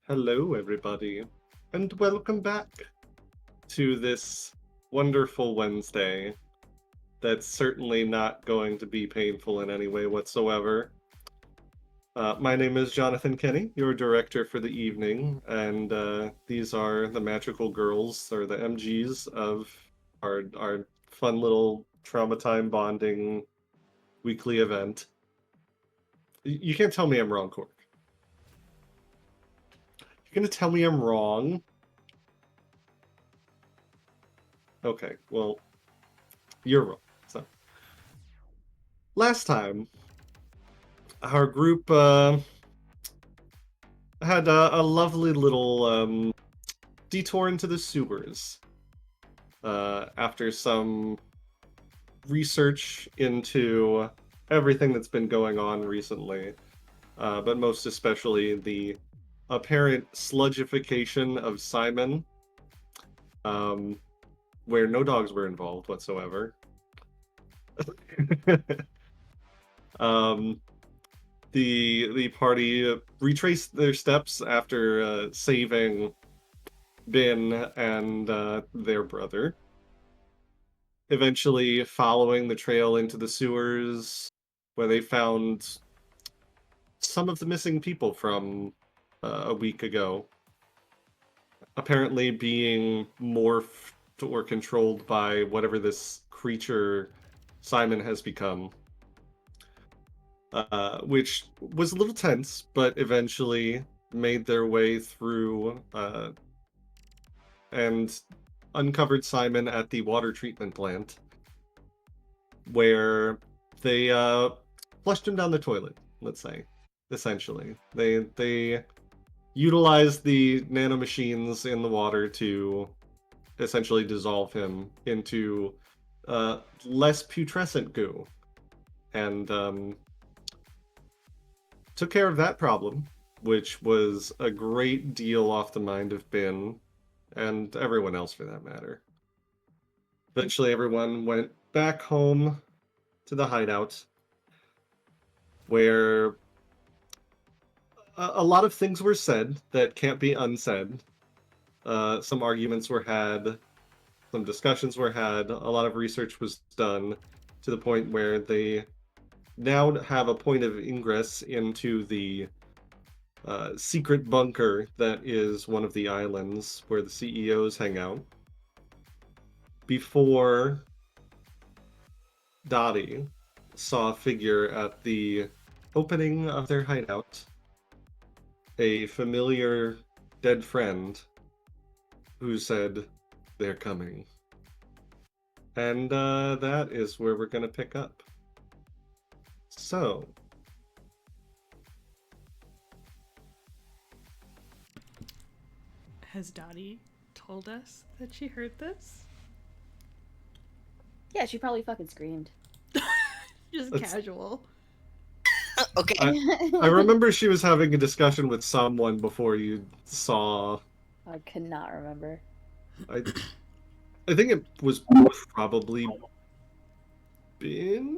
Hello, everybody, and welcome back to this wonderful Wednesday that's certainly not going to be painful in any way whatsoever. My name is Jonathan Kenny, your director for the evening, and these are the magical girls, or the MGs, of our fun little trauma time bonding weekly event. You can't tell me I'm wrong, Cork. You're gonna tell me I'm wrong? Okay, well, you're wrong. So, last time, our group had a lovely little detour into the sewers after some research into everything that's been going on recently, but most especially the apparent sludgification of Simon, where no dogs were involved whatsoever. The party retraced their steps after saving Bin and their brother, eventually following the trail into the sewers, where they found some of the missing people from a week ago, apparently being morphed or controlled by whatever this creature Simon has become. Which was a little tense, but eventually made their way through and uncovered Simon at the water treatment plant, where they flushed him down the toilet, let's say, essentially. They utilized the nanomachines in the water to essentially dissolve him into less putrescent goo. And took care of that problem, which was a great deal off the mind of Bin, and everyone else for that matter. Eventually, everyone went back home to the hideout, where a lot of things were said that can't be unsaid. Some arguments were had, some discussions were had, a lot of research was done to the point where they now have a point of ingress into the secret bunker that is one of the islands where the CEOs hang out. Before Dottie saw a figure at the opening of their hideout, a familiar dead friend who said, "They're coming." And that is where we're going to pick up. So, Has Dottie told us that she heard this? Yeah, she probably fucking screamed. Just That's- casual. Okay. I remember she was having a discussion with someone before you saw. I cannot remember. I think it was probably Bin.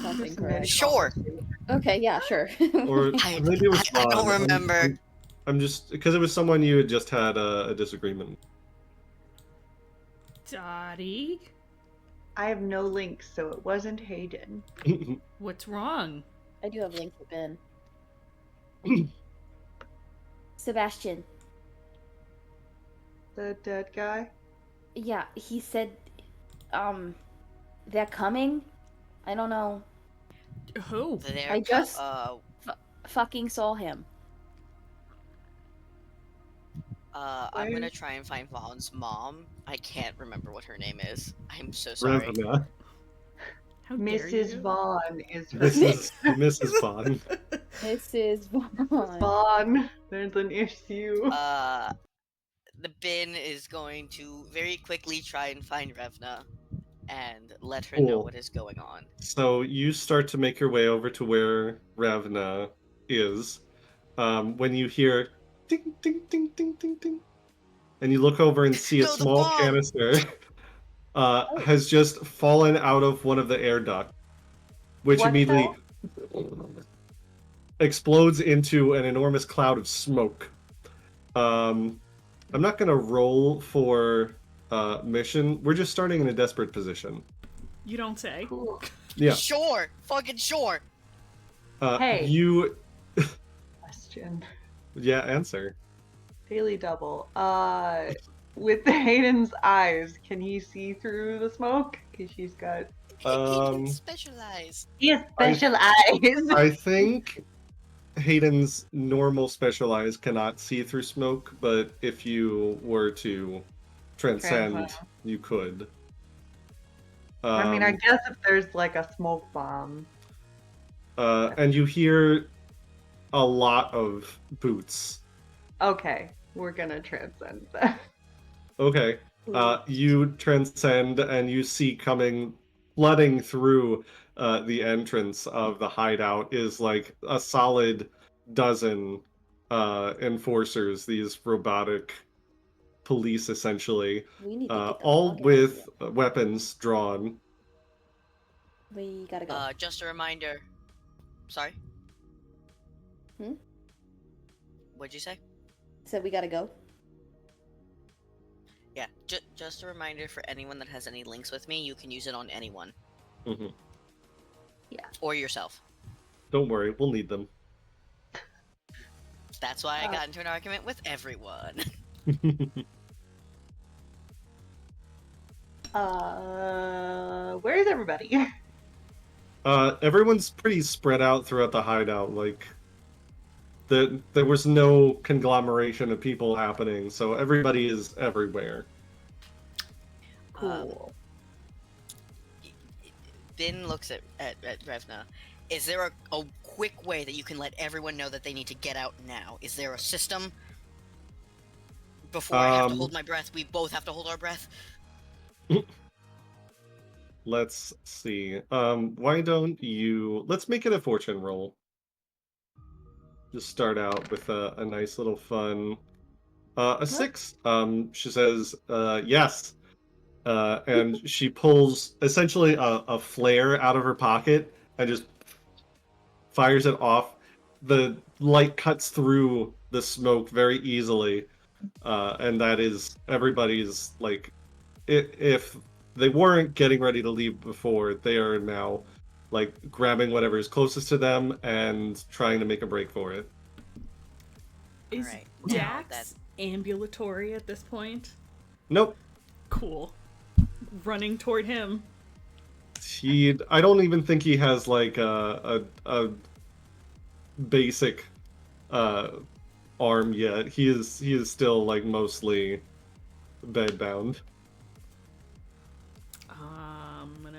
That's incorrect. Sure. Okay, yeah, sure. Or I- maybe it was I don't Vaughn. remember. I'm just because it was someone you had just had a disagreement. Dottie? I have no links, so it wasn't Hayden. What's wrong? I do have links to Ben. Sebastian. The dead guy? Yeah, he said, they're coming? I don't know. Who? I just- Fucking saw him. I'm gonna try and find Vaughn's mom. I can't remember what her name is. I'm so sorry. Ravana. How dare Mrs. you? Vaughn is her Mrs. Vaughn. Mrs. Vaughn. Vaughn. There's an issue. The bin is going to very quickly try and find Revna and let her know Cool. what is going on. So you start to make your way over to where Ravna is. When you hear ding, ding, ding, ding, ding, ding, and you look over and see a No, the small bomb! canister has just fallen out of one of the air ducts, which What immediately explodes into an enormous cloud of smoke. I'm not gonna roll for mission. We're just starting in a desperate position. You don't say. Cool. Yeah. Sure. Fucking sure. Hey. You. Question. Yeah. Answer. Daily double. With Hayden's eyes, can he see through the smoke? Because she's got. He can Um. specialize. He has special eyes. I think Hayden's normal special eyes cannot see through smoke, but if you were to transcend, you could. I mean, I guess if there's like a smoke bomb. And you hear a lot of boots. Okay, we're gonna transcend that. Okay. You transcend and you see coming, flooding through the entrance of the hideout is like a solid dozen enforcers, these robotic police essentially, We need to get the all fuck out with of weapons drawn. here. We gotta go. Just a reminder. Sorry. Hmm? What'd you say? Said we gotta go. Yeah, just a reminder for anyone that has any links with me, you can use it on anyone. Mhm. Yeah. Or yourself. Don't worry, we'll need them. That's why I got into an argument with everyone. Where is everybody? Everyone's pretty spread out throughout the hideout. Like, there was no conglomeration of people happening, so everybody is everywhere. Cool. Bin looks at Revna. Is there a quick way that you can let everyone know that they need to get out now? Is there a system? Before I have to hold my breath, we both have to hold our breath? Let's see. Why don't you... Let's make it a fortune roll. Just start out with a nice little fun... a 6. She says, yes. And she pulls essentially a flare out of her pocket and just fires it off. The light cuts through the smoke very easily. And that is everybody's, like... If they weren't getting ready to leave before, they are now like grabbing whatever is closest to them and trying to make a break for it. Is Alright, Dax ambulatory at this point? Nope. Cool. Running toward him. I don't even think he has like a basic arm yet. He is still like mostly bedbound. I'm gonna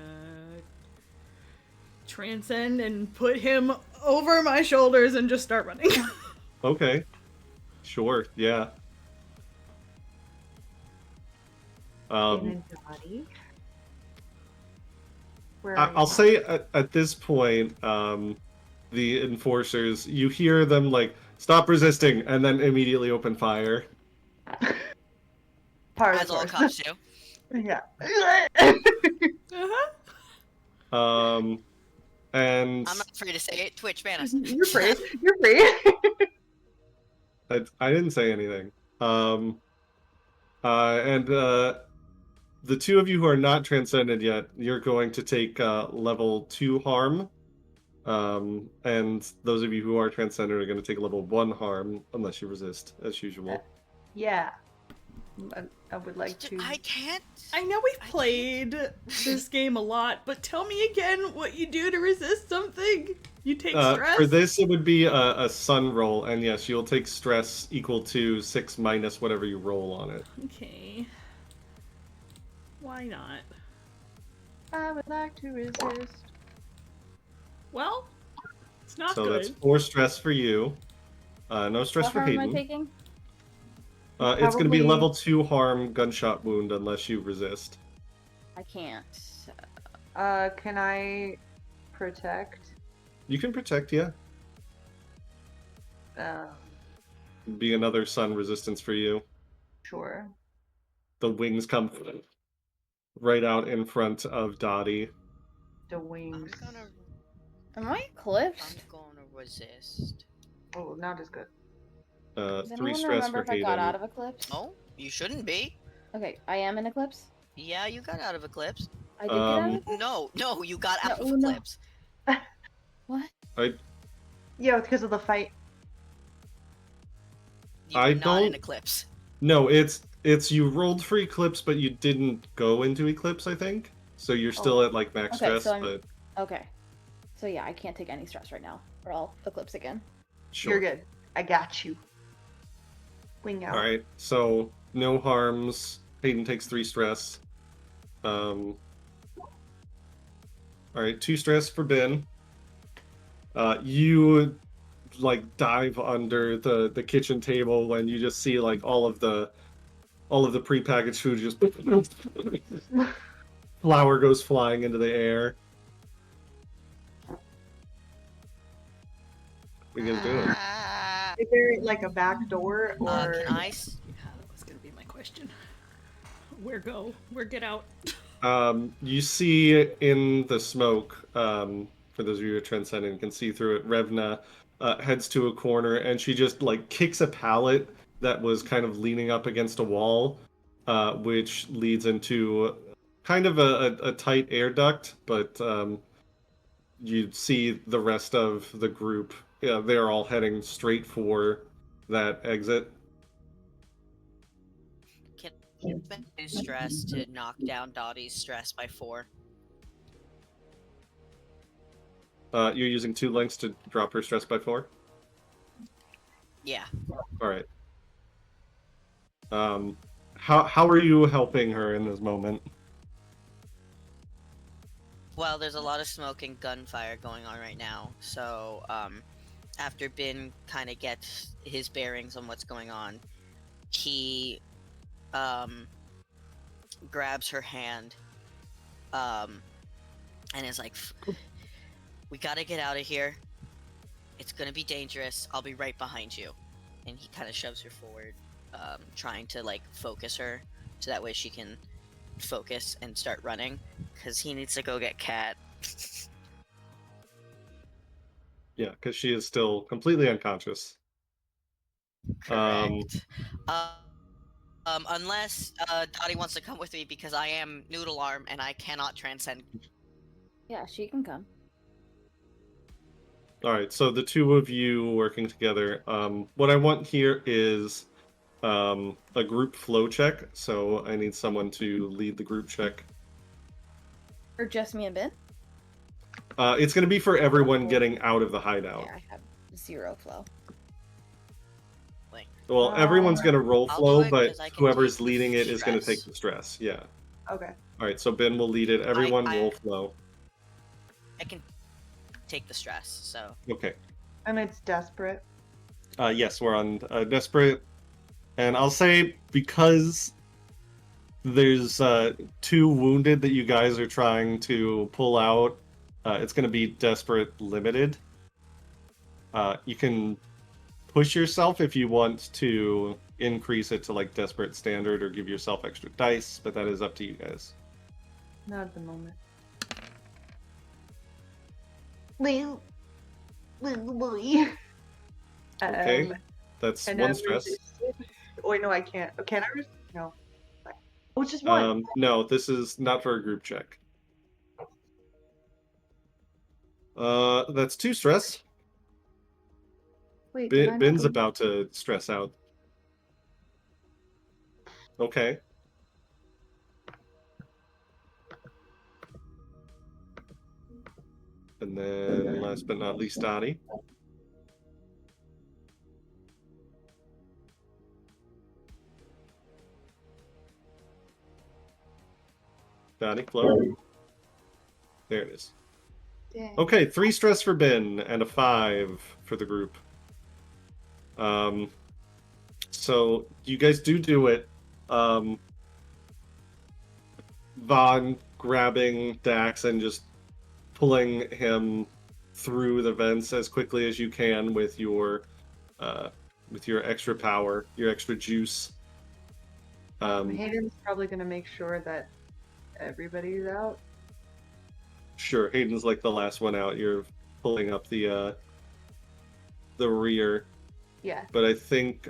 transcend and put him over my shoulders and just start running. Okay. Sure, yeah. In a body. Where are I'll you? say at this point, the enforcers, you hear them like, stop resisting, and then immediately open fire. Part As of all course. cops do. Yeah. Uh-huh. And I'm not afraid to say it. Twitch, ban us. You're free. You're free. I didn't say anything. And the two of you who are not transcended yet, you're going to take level 2 harm. And those of you who are transcended are going to take level 1 harm, unless you resist, as usual. Yeah. I would like to. I can't. I know we've played this game a lot, but tell me again what you do to resist something. You take stress? For this, it would be a sun roll, and yes, you'll take stress equal to 6 minus whatever you roll on it. Okay. Why not? I would like to resist. Well, it's not So good. that's 4 stress for you. No stress What for harm am I Hayden. taking? It's going to be Probably- level 2 harm, gunshot wound, unless you resist. I can't. Can I protect? You can protect, yeah. Be another sun resistance for you. Sure. The wings come right out in front of Dottie. The I'm wings. gonna. Am I I'm eclipsed? gonna resist. Oh, not as good. Does 3 anyone stress remember for if I got out Hayden. of Eclipse? Oh, you shouldn't be. Okay, I am in Eclipse. Yeah, you got out of Eclipse. I did get out of Um, Eclipse? No, you got out of No, no. Eclipse. What? Yeah, because of the fight. You I were not in don't- Eclipse. No, it's you rolled for Eclipse, but you didn't go into Eclipse, I think. So you're still Oh. at like max Okay, stress, so I'm- but Okay. So yeah, I can't take any stress right now, or I'll Eclipse again. sure. You're good. I got you. Wing out. All right, so no harms. Hayden takes 3 stress. All right, 2 stress for Ben. You like dive under the kitchen table when you just see like all of the prepackaged food just flour goes flying into the air. What are you guys doing? Ah, Is there like a back door or? can I? That was gonna be my question. Where go? Where get out? You see in the smoke, for those of you who are transcendent can see through it, Revna heads to a corner and she just like kicks a pallet that was kind of leaning up against a wall, which leads into kind of a tight air duct, but you see the rest of the group, they're all heading straight for that exit. Can I use stress to knock down Dottie's stress by 4? You're using 2 links to drop her stress by 4? Yeah. All right. How are you helping her in this moment? Well, there's a lot of smoke and gunfire going on right now, so after Bin kind of gets his bearings on what's going on, he grabs her hand and is like, we gotta get out of here. It's gonna be dangerous. I'll be right behind you. And he kind of shoves her forward, trying to like focus her so that way she can focus and start running because he needs to go get Cat. Yeah, because she is still completely unconscious. Correct. Unless Dottie wants to come with me because I am Noodle Arm and I cannot transcend. Yeah, she can come. All right, so the 2 of you working together. What I want here is a group flow check. So I need someone to lead the group check. Or just me and Ben? It's going to be for everyone getting out of the hideout. Yeah, I have 0 flow. Well, everyone's going to roll I'll flow, do it but 'cause I can whoever's take the leading it is going to stress. take the stress. Yeah. Okay. All right, so Ben will lead it. Everyone I- roll flow. I can take the stress, so Okay. And it's desperate. Yes, we're on Desperate. And I'll say because there's 2 wounded that you guys are trying to pull out, it's going to be Desperate Limited. You can push yourself if you want to increase it to like Desperate Standard or give yourself extra dice, but that is up to you guys. Not at the moment. Well, boy. Okay, that's Can 1 I stress. resist it? Oh, wait, no, I can't. Oh, can I resist? No. Oh, it's just one. No, this is not for a group check. That's 2 stress. Wait, did I not Ben's lose? about to stress out. Okay. And then last but not least, Dottie. Dottie, flow. There it is. Dang. Okay, 3 stress for Ben and a 5 for the group. So you guys do it. Vaughn grabbing Dax and just pulling him through the vents as quickly as you can with your extra power, your extra juice. Hayden's probably gonna make sure that everybody's out. Sure, Hayden's like the last one out. You're pulling up the the rear, Yeah. but I think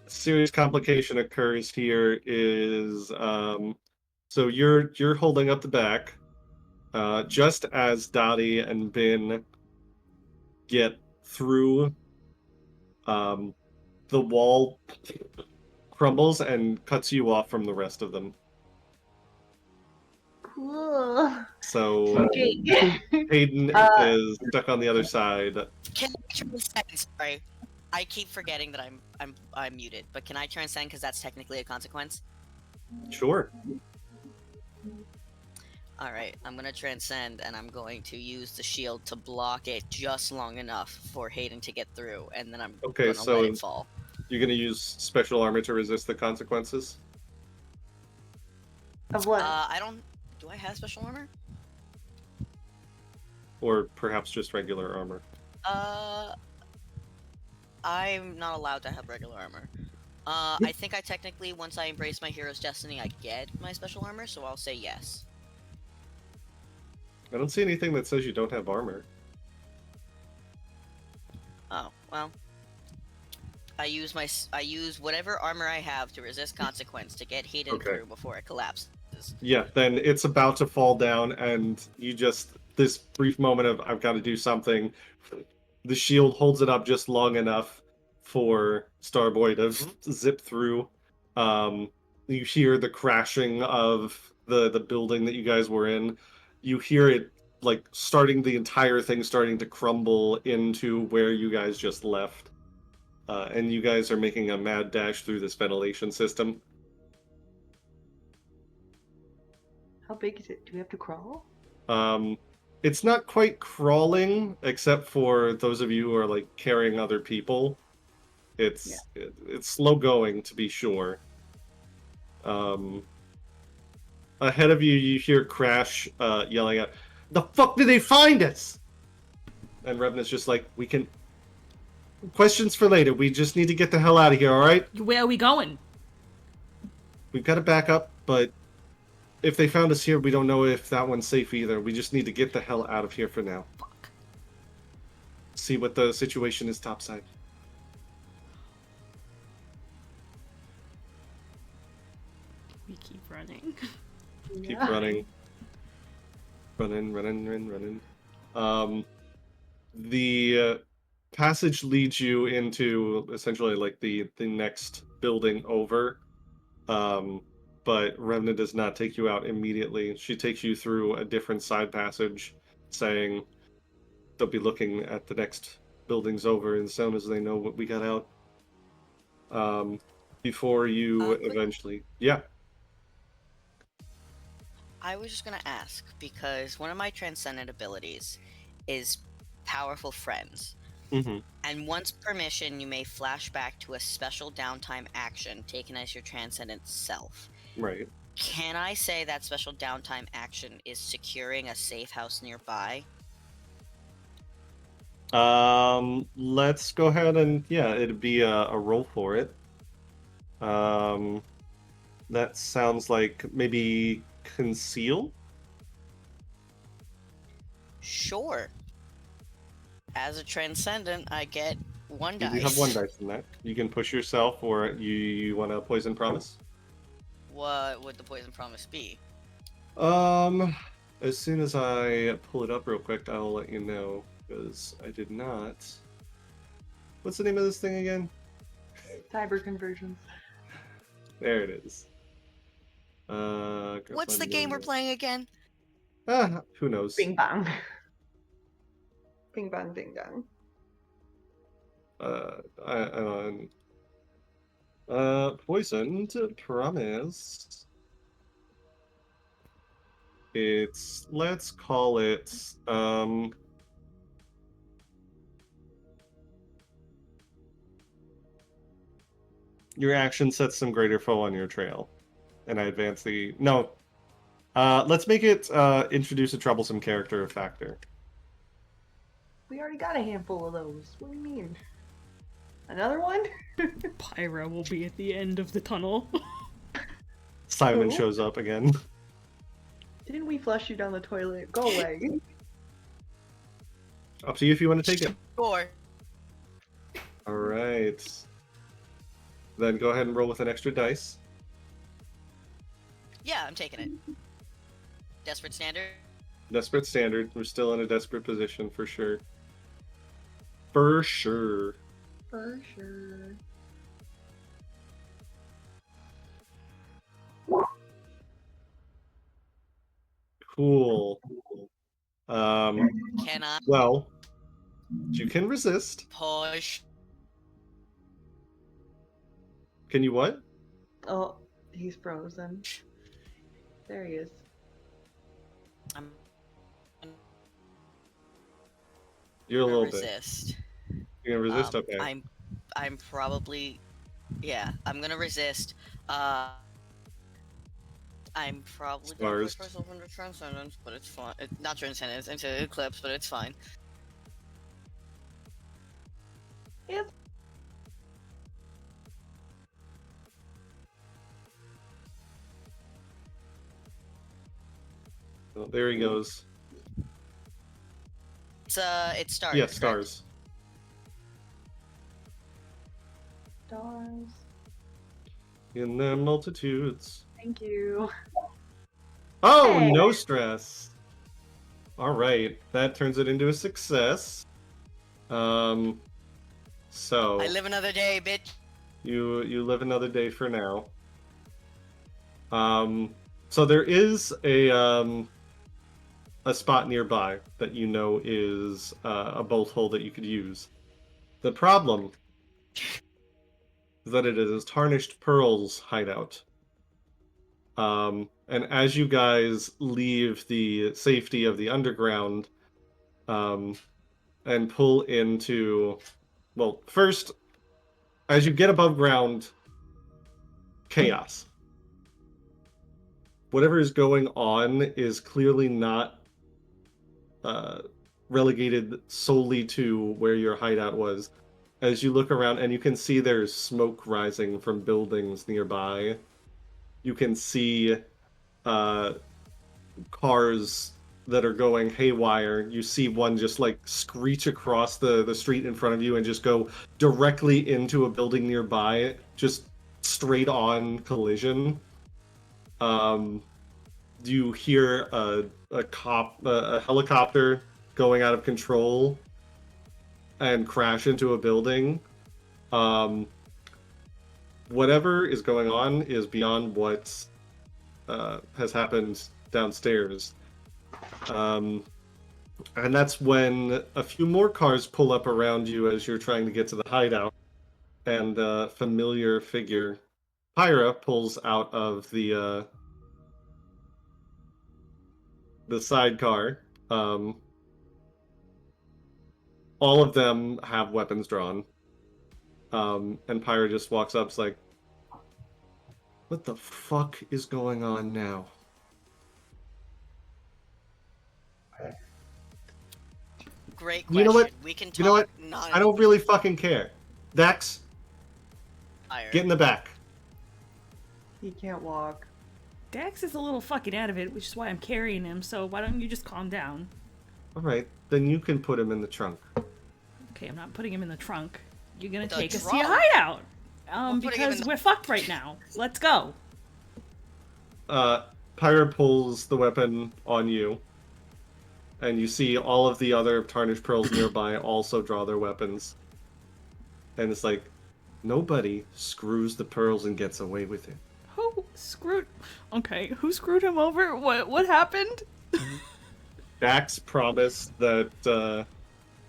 serious complication occurs here is so you're holding up the back just as Dottie and Bin get through, the wall crumbles and cuts you off from the rest of them. Cool. So Okay. Hayden Uh, is stuck on the other side. Can I transcend? Sorry, I keep forgetting that I'm muted. But can I transcend because that's technically a consequence? Sure. All right, I'm gonna transcend, and I'm going to use the shield to block it just long enough for Hayden to get through, and then I'm Okay, gonna so let it fall. you're gonna use special armor to resist the consequences? of what? I don't. Do I have special armor? Or perhaps just regular armor? I'm not allowed to have regular armor. I think I technically, once I embrace my hero's destiny, I get my special armor, so I'll say yes. I don't see anything that says you don't have armor. Oh, well. I use whatever armor I have to resist consequence to get Hayden Okay. through before it collapses. Yeah, then it's about to fall down, and you just, this brief moment of, I've got to do something. The shield holds it up just long enough for Starboy to zip through. You hear the crashing of the building that you guys were in. You hear it, like, the entire thing starting to crumble into where you guys just left. And you guys are making a mad dash through this ventilation system. How big is it? Do we have to crawl? It's not quite crawling, except for those of you who are like carrying other people. It's slow going, to be sure. Ahead of you, you hear Crash yelling out, "The fuck did they find us?" And Revenant's just like, "We can. Questions for later. We just need to get the hell out of here. All right? Where are we going? We've got to back up, but." If they found us here, we don't know if that one's safe either. We just need to get the hell out of here for now. Fuck. See what the situation is topside. We keep running. Keep running. Running. The passage leads you into essentially like the next building over. But Remna does not take you out immediately. She takes you through a different side passage, saying they'll be looking at the next buildings over as soon as they know what we got out. Before you eventually... Yeah. I was just gonna ask, because one of my transcendent abilities is powerful friends. Mm-hmm. And once per mission, you may flash back to a special downtime action taken as your transcendent self. Right. Can I say that special downtime action is securing a safe house nearby? Let's go ahead and, yeah, it'd be a roll for it. That sounds like maybe conceal? Sure. As a transcendent, I get one dice. You have one dice in that. You can push yourself, or you want to poison promise? What would the poison promise be? As soon as I pull it up real quick, I'll let you know, because I did not. What's the name of this thing again? Cyber Convergence. There it is. What's the game we're playing again? Who knows? Bing bang. Bing bang ding dong. Poisoned promise. It's, let's call it, your action sets some greater foe on your trail. And I advance the, no. Let's make it, introduce a troublesome character factor. We already got a handful of those. What do you mean? Another one? Pyra will be at the end of the tunnel. Simon Who? shows up again. Didn't we flush you down the toilet? Go away. Up to you if you want to take it. Sure. All right. Then go ahead and roll with an extra dice. Yeah, I'm taking it. Desperate standard. Desperate standard. We're still in a desperate position for sure. For sure. For sure. Cool. Can I Well, you can resist. push? Can you what? Oh, he's frozen. There he is. I'm You're a gonna little bit. resist. You're gonna resist? Okay. I'm probably, yeah. I'm gonna resist. I'm probably gonna Stars. push myself into transcendence, but it's fine. Not transcendence, into eclipse, but it's fine. It's Well, there he goes. It's stars. Yeah, correct? stars. stars. In their multitudes. Thank you. Oh, Hey. no stress. All right, that turns it into a success. So I live another day, bitch. you live another day for now. So there is a spot nearby that you know is a bolt hole that you could use. The problem is that it is Tarnished Pearl's hideout. And as you guys leave the safety of the underground, and pull into, well, first, as you get above ground, chaos. Whatever is going on is clearly not relegated solely to where your hideout was. As you look around, and you can see there's smoke rising from buildings nearby. You can see cars that are going haywire. You see one just like screech across the street in front of you and just go directly into a building nearby, just straight on collision. You hear a helicopter going out of control and crash into a building. Whatever is going on is beyond what has happened downstairs. And that's when a few more cars pull up around you as you're trying to get to the hideout. And a familiar figure, Pyra, pulls out of the sidecar. All of them have weapons drawn. And Pyra just walks up, is like, what the fuck is going on now? Great question. You know what? We can talk. You know what? I don't really fucking care. Dax, get in the back. He can't walk. Dax is a little fucking out of it, which is why I'm carrying him, so why don't you just calm down? Alright, then you can put him in the trunk. Okay, I'm not putting him in the trunk. You're gonna The take us to your trunk? hideout. putting him in Because the- we're fucked right now. Let's go. Pyra pulls the weapon on you, and you see all of the other Tarnished Pearls nearby also draw their weapons. And it's like, nobody screws the pearls and gets away with it. Who screwed? Okay, who screwed him over? What happened? Dax promised that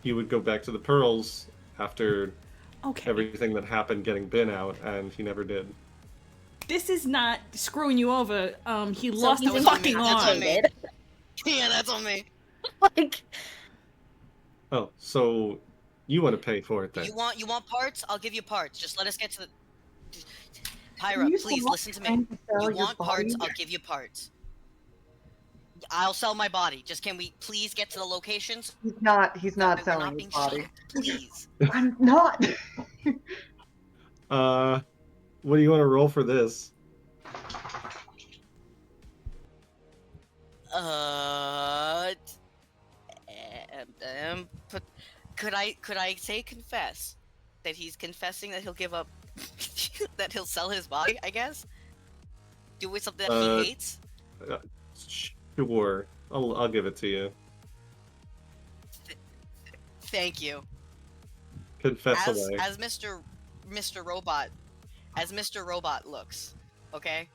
he would go back to the pearls after Okay, everything that happened getting bin out, and he never did. this is not screwing you over. He So lost he's a fucking That's on arm. me. incapacitated. Yeah, that's on me. Like, Oh, so you want to pay for it then? You want parts? I'll give you parts. Just let us get to the. Are Pyra, you please so listen to me. trying to sell You your want parts? body? I'll give you parts. I'll sell my body. Just can we please get to the locations? He's not We're selling his being body. cheated, please. I'm not. What do you want to roll for this? Uh, Could I say confess that he's confessing that he'll give up, that he'll sell his body? I guess. Do with something that he hates. Sure, I'll give it to you. Thank you. Confess As away. as Mr. Robot looks, okay?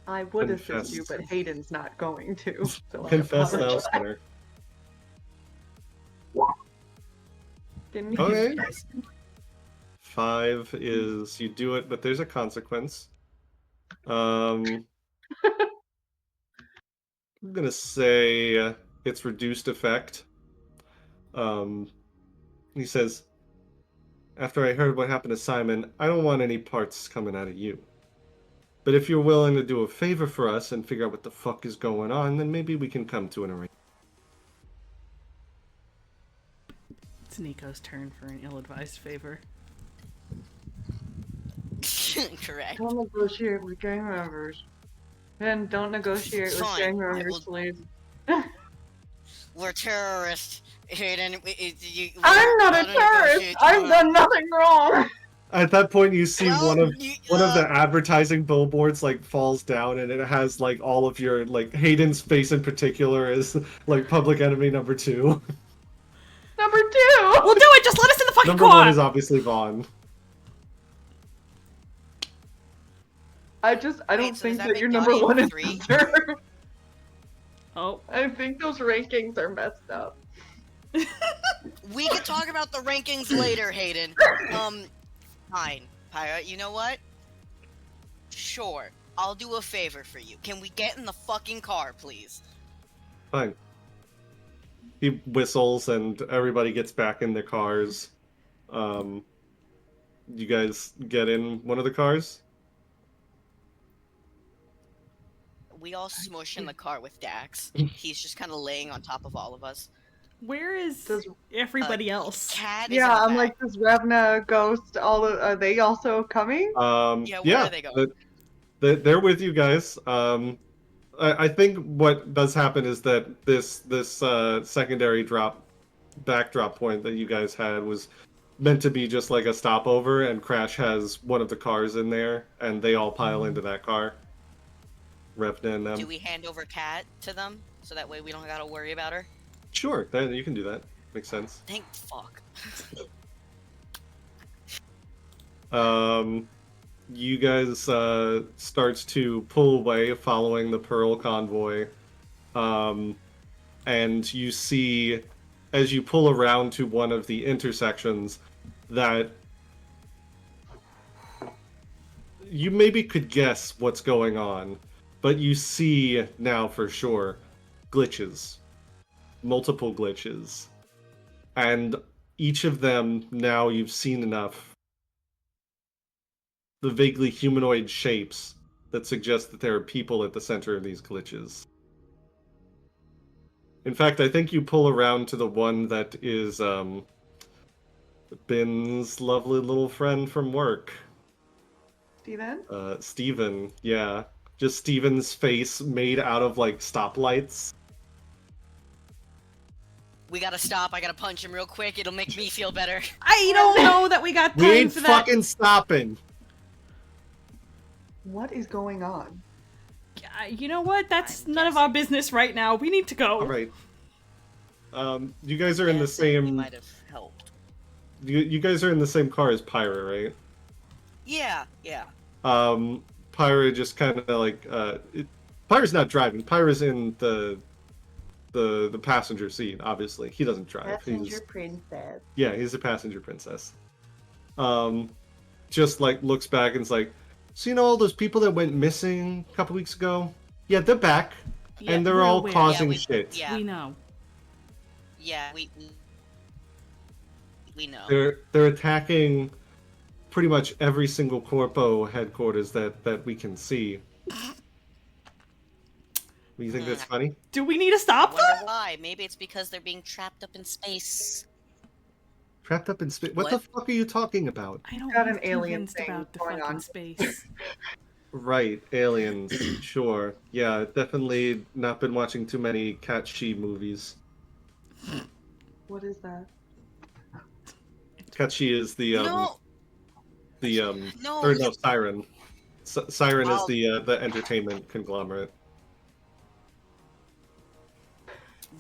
I would assist Confess. you, but Hayden's not going to. So Confess I thou, apologize. sinner. Can you- Okay. 5 is you do it, but there's a consequence. I'm gonna say it's reduced effect. He says, after I heard what happened to Simon, I don't want any parts coming out of you. But if you're willing to do a favor for us and figure out what the fuck is going on, then maybe we can come to an arrangement. It's Nico's turn for an ill-advised favor. Correct. Don't negotiate with gang members. Ben, don't negotiate with Fine, gang I members, will- please. We're terrorists, Hayden. I'm not a terrorist! I've done nothing wrong! At that point, you see Well, one of the advertising billboards like falls down, and it has like all of your like Hayden's face in particular is like Public Enemy number 2. Number 2! We'll do it! Just let us in the fucking Number car! 1 is obviously Vaughn. I don't Wait, so does think that that make your number Donnie 1 is 3? deserved. Oh. I think those rankings are messed up. We can talk about the rankings later, Hayden. Fine, Pyra. You know what? Sure, I'll do a favor for you. Can we get in the fucking car, please? Fine. He whistles, and everybody gets back in their cars. You guys get in one of the cars? We all smush in the car with Dax. He's just kind of laying on top of all of us. Where is Does- everybody else? Cat is Yeah, in the I'm back. like, does Revna, Ghost, are they also coming? Yeah, where are they going? They're with you guys. I think what does happen is that this secondary backdrop point that you guys had was meant to be just like a stopover, and Crash has one of the cars in there, and they all pile into that car. Revna and them. Do we hand over Cat to them so that way we don't gotta worry about her? Sure, then you can do that. Makes sense. Thank fuck. You guys start to pull away following the Pearl convoy. And you see, as you pull around to one of the intersections, that you maybe could guess what's going on, but you see now for sure glitches. Multiple glitches. And each of them, now you've seen enough, the vaguely humanoid shapes that suggest that there are people at the center of these glitches. In fact, I think you pull around to the one that is Ben's lovely little friend from work. Steven? Steven, yeah. Just Steven's face made out of like stoplights. We gotta stop. I gotta punch him real quick. It'll make me feel better. I don't know that we got We time ain't for that. fucking stopping. What is going on? You know what? That's I'm none of our business right now. We need to go. All right. You guys are in the Yes, he same. might have helped. You guys are in the same car as Pyra, right? Yeah, yeah. Pyra just kind of like Pyra's not driving. Pyra's in the passenger seat. Obviously, he doesn't drive. He's princess. yeah, he's a passenger princess. Just like looks back and's like, so you know all those people that went missing a couple weeks ago? Yeah, they're back, Yeah, and they're we're all aware. causing Yeah, shit. Yeah, We know. yeah. We know. They're attacking pretty much every single corpo headquarters that we can see. You think that's funny? Do we need to stop I them? wonder why. Maybe it's because they're being trapped up in space. Trapped up in space? What the What? fuck are you talking about? I don't Got want an alien convinced thing about the going fucking on. space. Right, aliens. Sure. Yeah, definitely not been watching too many cat she movies. What is that? Cat she is No, the no. or no, Siren. Siren is Oh, the entertainment conglomerate.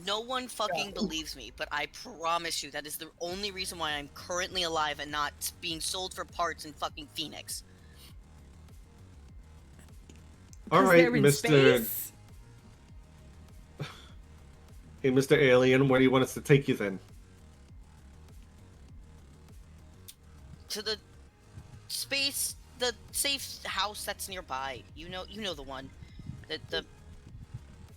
no one fucking believes me, but I promise you that is the only reason why I'm currently alive and not being sold for parts in fucking Phoenix. All 'Cause right, they're in Mr. space. Hey, Mr. Alien, where do you want us to take you then? To the space, the safe house that's nearby. You know the one, the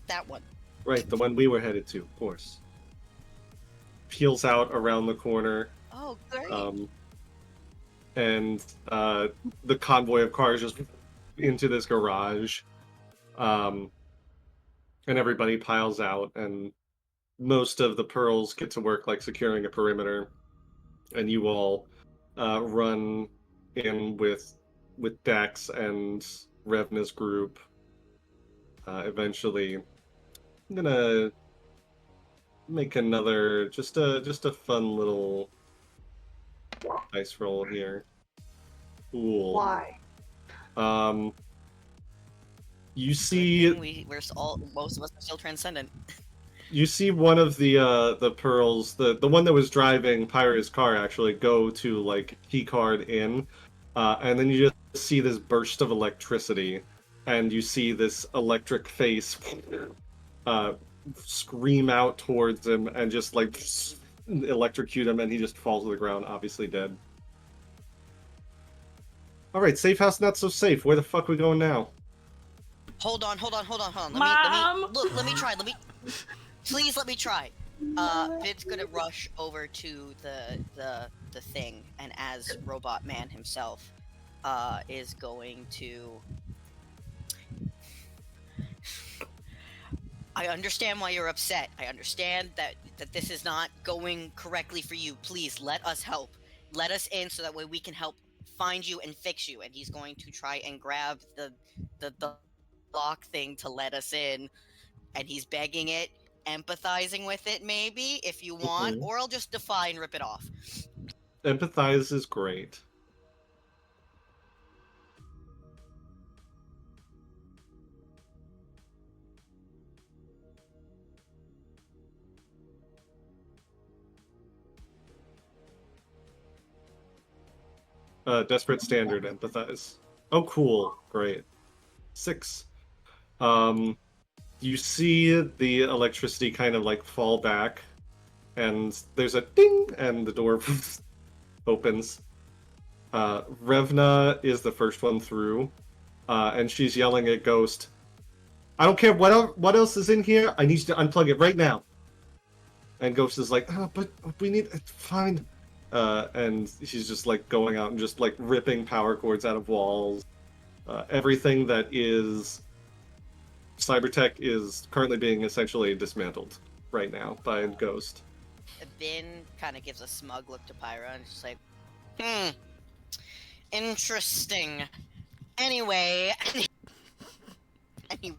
that one. Right, the one we were headed to, of course. Peels out around the corner, Oh, great. um, and the convoy of cars just into this garage, um, and everybody piles out, and most of the pearls get to work like securing a perimeter, and you all run in with Dax and Revna's group. Eventually, I'm gonna make another just a fun little dice roll here. Cool. Why? Um, you Good see thing we're all most of us are still transcendent. you see one of the pearls, the one that was driving Pyra's car actually go to like key card in, and then you just see this burst of electricity, and you see this electric face uh, scream out towards him and just like electrocute him, and he just falls to the ground, obviously dead. All right, safe house, not so safe. Where the fuck we going now? Hold on. Let Mom! me look. Let me try. Please let me try. Vid's gonna rush over to the thing, and as Robot Man himself, is going to. I understand why you're upset. I understand that this is not going correctly for you. Please let us help. Let us in so that way we can help find you and fix you. And he's going to try and grab the lock thing to let us in, and he's begging it, empathizing with it maybe if you want, Mhm. or I'll just defy and rip it off. Empathize is great. Desperate standard empathize. Oh, cool. Great. 6. Um, you see the electricity kind of like fall back, and there's a ding, and the door opens. Revna is the first one through, and she's yelling at Ghost. I don't care what else is in here. I need you to unplug it right now. And Ghost is like, oh, but we need fine. And she's just like going out and just like ripping power cords out of walls. Everything that is cybertech is currently being essentially dismantled right now by Ghost. Bin kind of gives a smug look to Pyra and just like, interesting. Anyway, and he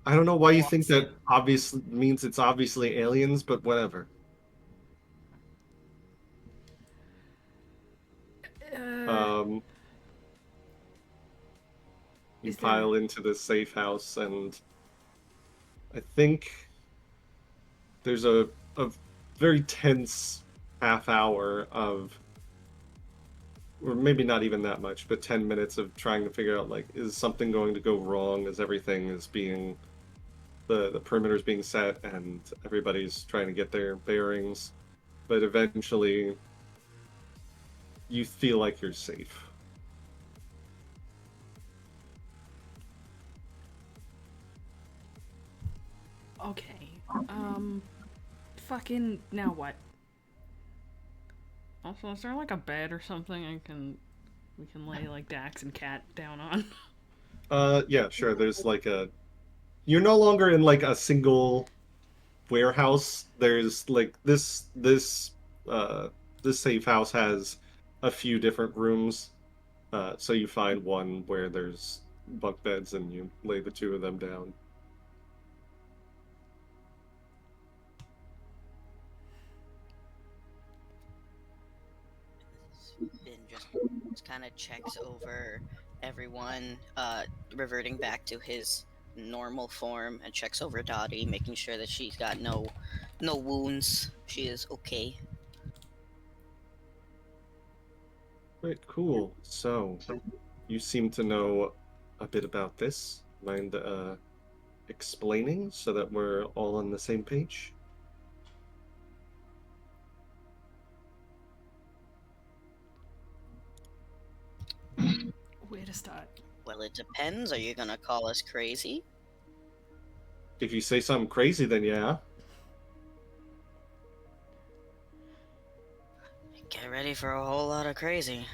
I don't know why you walks think in. that obviously means it's obviously aliens, but whatever. You Is there- pile into this safe house, and I think there's a very tense half hour of, or maybe not even that much, but 10 minutes of trying to figure out, like, is something going to go wrong as everything is being, the perimeter's being set and everybody's trying to get their bearings, but eventually you feel like you're safe. Okay. Fucking now what? Also, is there like a bed or something we can lay like Dax and Cat down on? Yeah, sure. There's like you're no longer in like a single warehouse. There's like this safe house has a few different rooms. So you find one where there's bunk beds and you lay the two of them down. Finn just kind of checks over everyone, reverting back to his normal form, and checks over Dottie, making sure that she's got no wounds. She is okay. Right, cool. So, you seem to know a bit about this. Mind explaining so that we're all on the same page? Where to start? Well, it depends. Are you gonna call us crazy? If you say something crazy, then yeah. Get ready for a whole lot of crazy.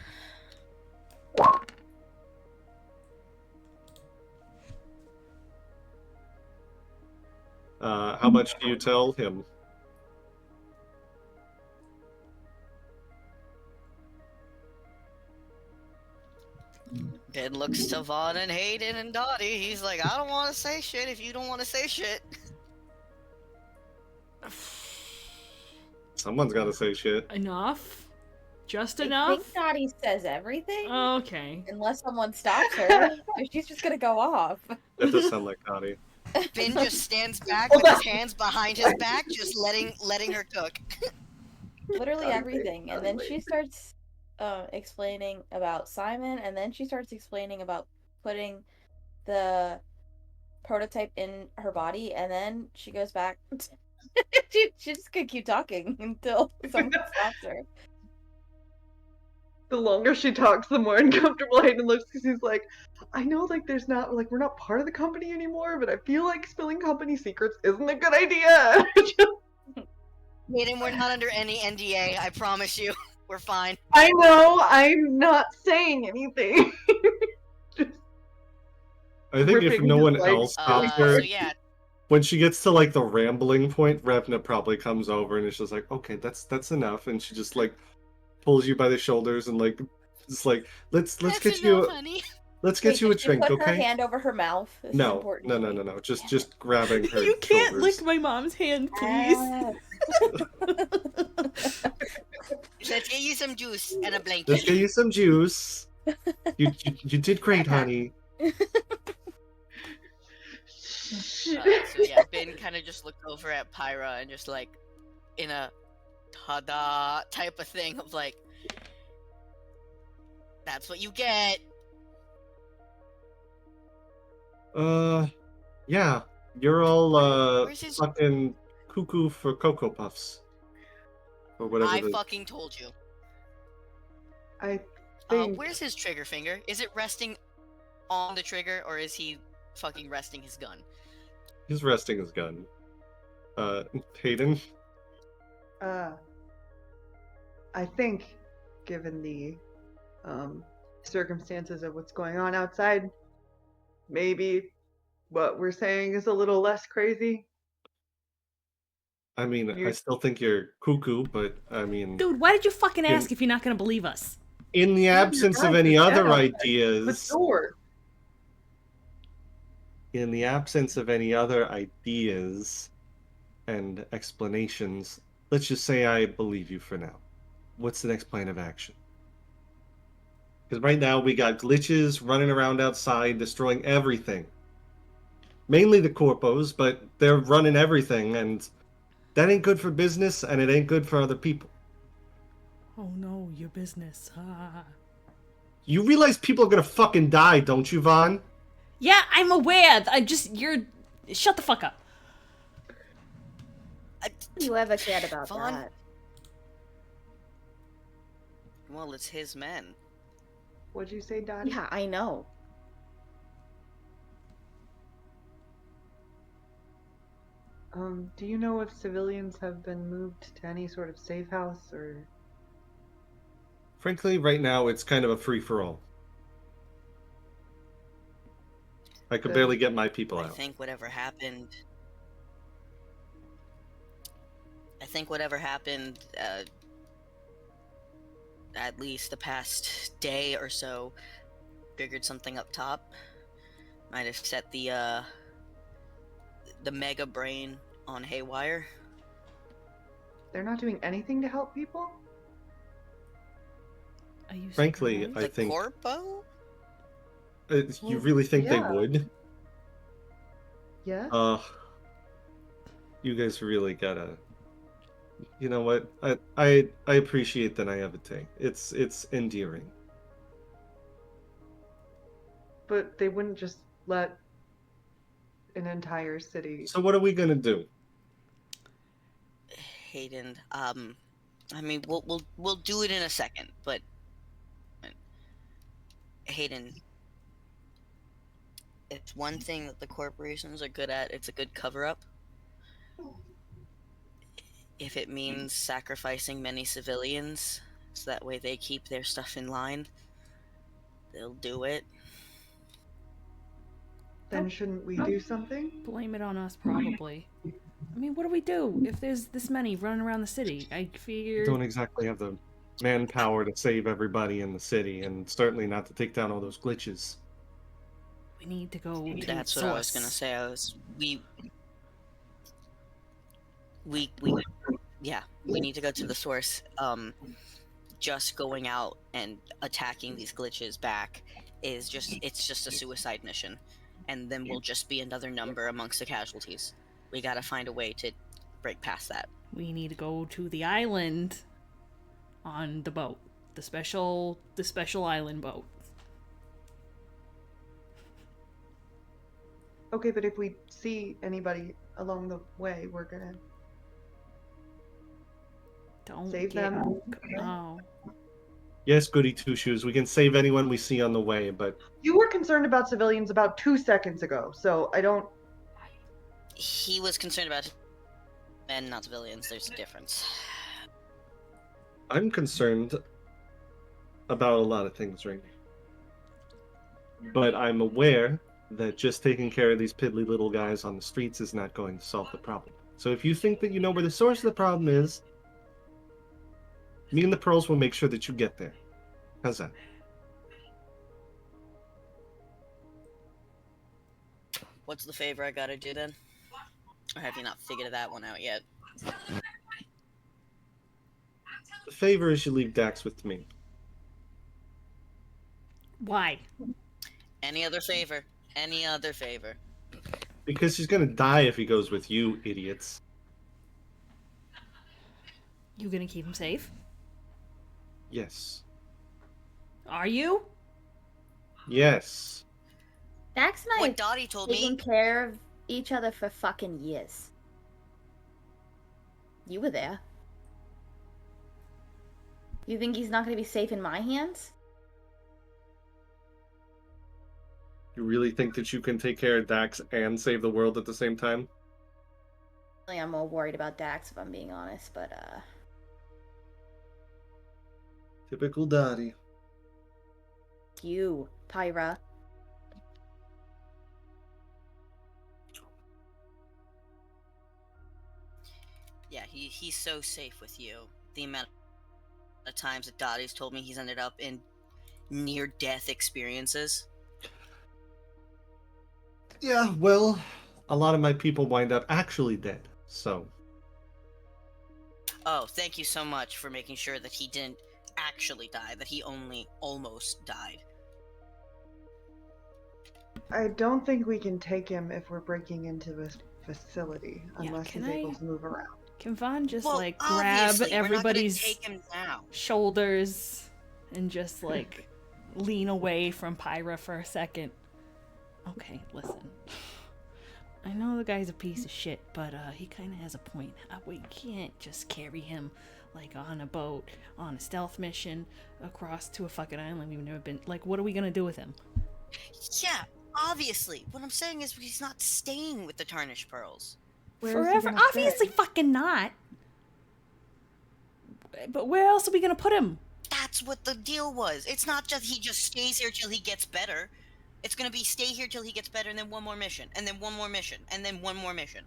How much do you tell him? Ben looks to Vaughn and Hayden and Dottie. He's like, I don't want to say shit if you don't want to say shit. Someone's got to say shit. Enough? Just I enough? think Dottie says everything. Okay. Unless someone stops her. So she's just gonna go off. That does sound like Dottie. Ben just stands back with his hands behind his back, just letting her cook. Literally everything. And then she starts explaining about Simon, and then she starts explaining about putting the prototype in her body, and then she goes back. She's just gonna keep talking until someone stops her. The longer she talks, the more uncomfortable Hayden looks, because he's like, I know, like, there's not, like, we're not part of the company anymore, but I feel like spilling company secrets isn't a good idea. Hayden, we're not under any NDA, I promise you. We're fine. I know, I'm not saying anything. I think if Ripping no his one legs. else stops her, So yeah, when she gets to like the rambling point, Revna probably comes over and is just like, okay, that's enough, and she just like pulls you by the shoulders and like, just like let's that's get enough, you honey. let's get Wait, you a did she drink, put her okay? hand over her mouth? This is No, important no, to no, me. no, no. Damn Just grabbing her. You can't shoulders. lick my mom's hand, please. Let's get you some juice and a Let's blanket. get you some juice. You did great, honey. So yeah, Ben kind of just looked over at Pyra and just like, in a ta-da type of thing of like, that's what you get. Yeah, you're all Where's his- fucking cuckoo for Cocoa Puffs. Or whatever I it is. fucking told you. I think Where's his trigger finger? Is it resting on the trigger, or is he fucking resting his gun? He's resting his gun. Hayden? I think, given the circumstances of what's going on outside, maybe what we're saying is a little less crazy. I mean, I You're- still think you're cuckoo, but I mean, Dude, why did you fucking In- ask if you're not gonna believe us? in the absence of right, any the other shadow. ideas, The door. in the absence of any other ideas and explanations, let's just say I believe you for now. What's the next plan of action? Because right now we got glitches running around outside, destroying everything. Mainly the corpos, but they're running everything, and that ain't good for business, and it ain't good for other people. Oh no, your business. Ah. You realize people are gonna fucking die, don't you, Vaughn? Yeah, I'm aware. Shut the fuck up. You ever cared about Vaughn? that? Well, it's his men. What'd you say, Dottie? Yeah, I know. Do you know if civilians have been moved to any sort of safe house or? Frankly, right now it's kind of a free-for-all. I could Good. barely get my people I out. think whatever happened. At least the past day or so, triggered something up top. Might have set the mega brain on Haywire. They're not doing anything to help people? Are you Frankly, surprised? I The think corpo? you Well, really think they yeah. would? Yeah? You guys really gotta. You know what? I appreciate the naivete. It's endearing. But they wouldn't just let an entire city. So what are we gonna do? Hayden, I mean, we'll do it in a second, but Hayden, it's one thing that the corporations are good at. It's a good cover-up. If it means sacrificing many civilians, so that way they keep their stuff in line, they'll do it. Then shouldn't we do something? Blame it on us, probably. I mean, what do we do if there's this many running around the city? I You figure. don't exactly have the manpower to save everybody in the city, and certainly not to take down all those glitches. We need to go to That's the what source. I was gonna say. We need to go to the source. Just going out and attacking these glitches back it's just a suicide mission, and then we'll just be another number amongst the casualties. We gotta find a way to break past that. We need to go to the island on the boat. The special island boat. Okay, but if we see anybody along the way, we're gonna Don't save get... them. Oh. Yes, goody two shoes. We can save anyone we see on the way, but You were concerned about civilians about 2 seconds ago, so I don't. He was concerned about men, not civilians. There's a difference. I'm concerned about a lot of things right now. But I'm aware that just taking care of these piddly little guys on the streets is not going to solve the problem. So if you think that you know where the source of the problem is, me and the Pearls will make sure that you get there. How's that? What's the favor I gotta do then? Or have you not figured that one out yet? The favor is you leave Dax with me. Why? Any other favor? Any other favor? Because he's gonna die if he goes with you, idiots. You gonna keep him safe? Yes. Are you? Yes. Dax and I What have Dottie told taken me. care of each other for fucking years. You were there. You think he's not gonna be safe in my hands? You really think that you can take care of Dax and save the world at the same time? I'm more worried about Dax if I'm being honest, but Typical Dottie. you, Pyra. Yeah, he's so safe with you. The amount of times that Dottie's told me he's ended up in near-death experiences. Yeah, well, a lot of my people wind up actually dead, so... Oh, thank you so much for making sure that he didn't actually die, that he only almost died. I don't think we can take him if we're breaking into this facility Yeah, unless can he's I- able to move around. Can Vaughn just Well, like grab obviously, we're not gonna everybody's take him now. shoulders and just like lean away from Pyra for a second? Okay, listen. I know the guy's a piece of shit, but he kind of has a point. We can't just carry him like on a boat on a stealth mission across to a fucking island we've never been. Like, what are we gonna do with him? Yeah, obviously. What I'm saying is he's not staying with the Tarnished Pearls. Where is he Forever? gonna Obviously, stay? fucking not. But where else are we gonna put him? That's what the deal was. It's not just he just stays here till he gets better. It's gonna be stay here till he gets better, and then one more mission, and then one more mission, and then one more mission.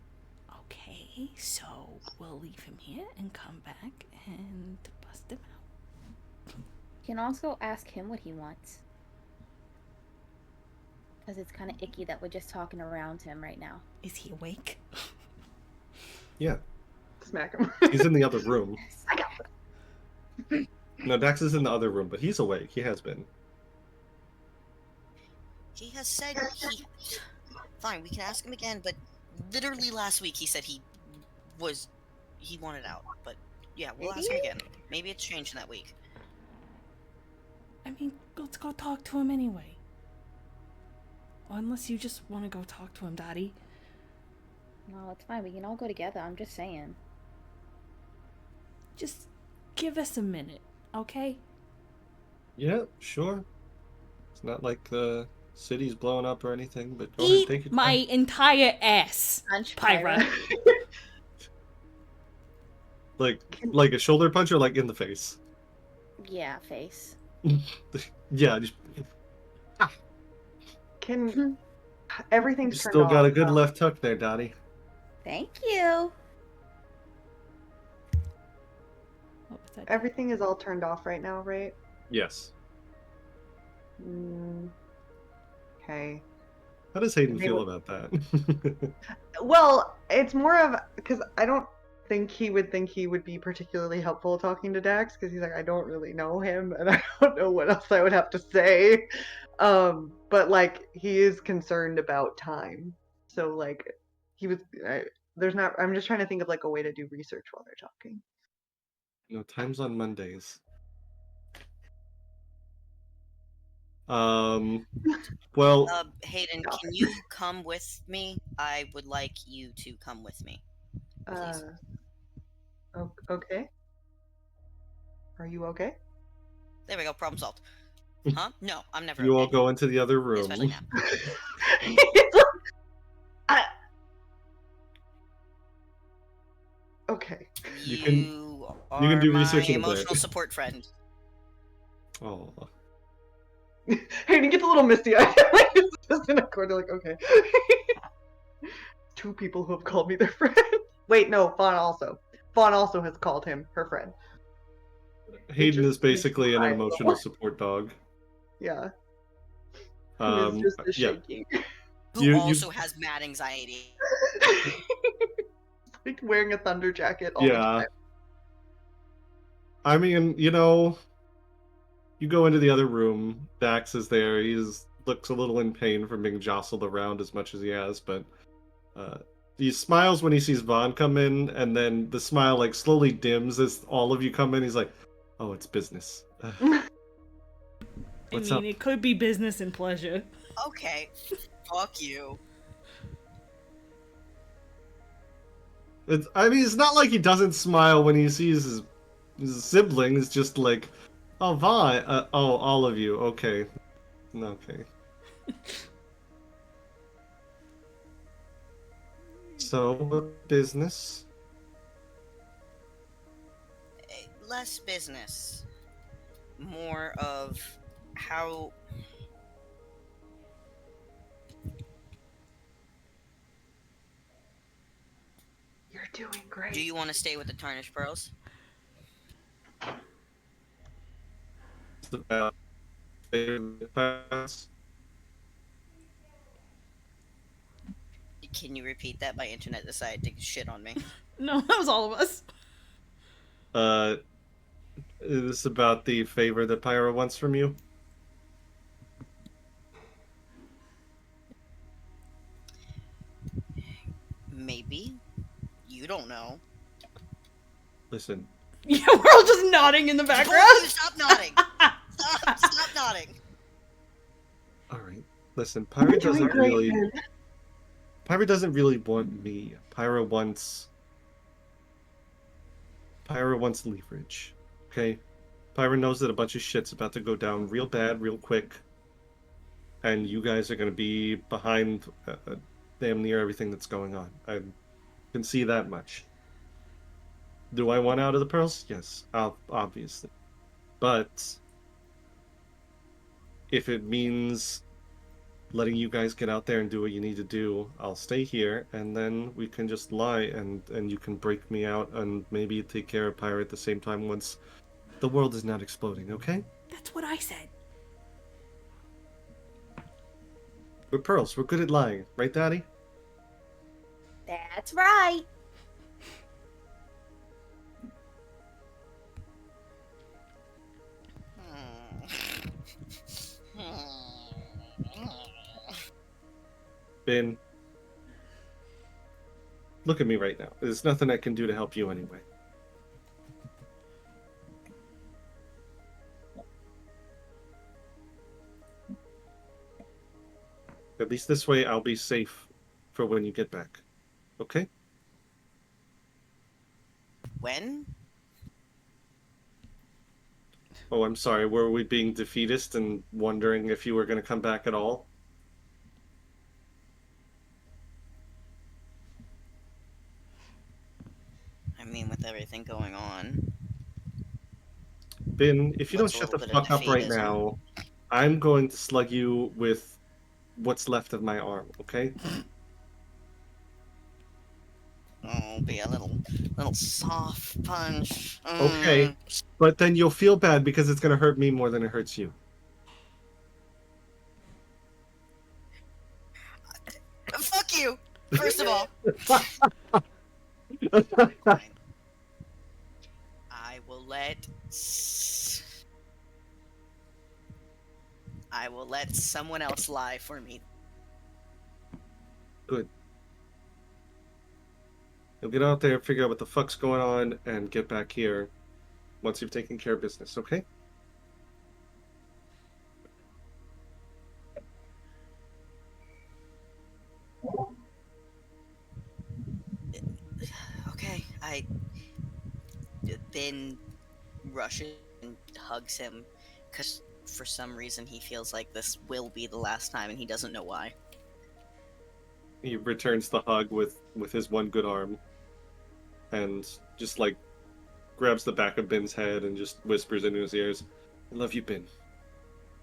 Okay, so we'll leave him here and come back and bust him out. You can also ask him what he wants. Because it's kind of icky that we're just talking around him right now. Is he awake? Yeah, Smack him. he's in the other room. I got it. No, Dax is in the other room, but he's awake. He has been. He has said he. Fine, we can ask him again, but literally last week he said he wanted out. But yeah, we'll ask him again. Maybe it's changed in that week. I mean, let's go talk to him anyway. Well, unless you just want to go talk to him, Daddy. No, it's fine. We can all go together. I'm just saying. Just give us a minute, okay? Yeah, sure. It's not like the city's blowing up or anything, but go ahead, take Eat your my time. entire ass, Punch Pyra. Like a shoulder punch or like in the face? Yeah, face. Yeah, just Can everything's you turned still off? got a good left hook there, Dottie. Thank you. What was that? Everything is all turned off right now, right? Yes. Okay. How does Hayden They feel will- about that? Well, it's more of because I don't think he would be particularly helpful talking to Dax because he's like, I don't really know him and I don't know what else I would have to say. But like he is concerned about time, so like he was. There's not. I'm just trying to think of like a way to do research while they're talking. Time's on Mondays. Well, Hayden, can you come with me? I would like you to come with me. Please. Okay. Are you okay? There we go. Problem solved. Huh? No, I'm never. you all okay. go into the other room. Especially now. Okay. You can- You are you can do my research in a bit. emotional support friend. Oh, Hayden gets a little misty eyed. It's just in a corner, like, okay. Two people who have called me their friend. Wait, no, Fawn also. Fawn also has called him her friend. Hayden just is basically an I- emotional support dog. Yeah. Who is just a Yeah. shaking. Who You- also has mad anxiety. Like wearing a thunder jacket all the Yeah. time. I mean, you go into the other room. Dax is there. Looks a little in pain from being jostled around as much as he has, but he smiles when he sees Vaughn come in, and then the smile like slowly dims as all of you come in. He's like, "Oh, it's business." What's I up? mean, it could be business and pleasure. Okay. Fuck you. It's not like he doesn't smile when he sees his siblings. Just like, "Oh, Vaughn. Oh, all of you. Okay, okay." So, what business? Less business. More of how. You're doing great. Do you want to stay with the Tarnished Pearls? It's about class. Can you repeat that? My internet decided to shit on me. No, that was all of us. Is this about the favor that Pyra wants from you? Maybe. You don't know. Listen, Yeah, we're all just nodding in the Both of background. you stop nodding! Stop nodding! all right. Listen, You're Pyra doing doesn't great, really. man. Pyra doesn't really want me. Pyra wants leverage. Okay? Pyra knows that a bunch of shit's about to go down real bad, real quick. And you guys are going to be behind damn near everything that's going on. I can see that much. Do I want out of the pearls? Yes, obviously. But if it means letting you guys get out there and do what you need to do, I'll stay here, and then we can just lie, and you can break me out, and maybe take care of Pyra at the same time once the world is not exploding, okay? That's what I said. We're pearls. We're good at lying, right, Daddy? That's right. Ben, look at me right now. There's nothing I can do to help you anyway. At least this way I'll be safe for when you get back. Okay? When? Oh, I'm sorry. Were we being defeatist and wondering if you were going to come back at all? I mean, with everything going on. Ben, if you don't What's a shut the little bit of fuck up right defeatism? now, I'm going to slug you with what's left of my arm, okay? Oh, be a little soft punch. Okay. But then you'll feel bad because it's going to hurt me more than it hurts you. Fuck you! First of all, fine. I will let someone else lie for me. Good. You'll get out there, figure out what the fuck's going on, and get back here once you've taken care of business, okay? Okay, Ben rushes and hugs him because for some reason he feels like this will be the last time and he doesn't know why. He returns the hug with his one good arm and just like grabs the back of Ben's head and just whispers into his ears, I love you, Ben.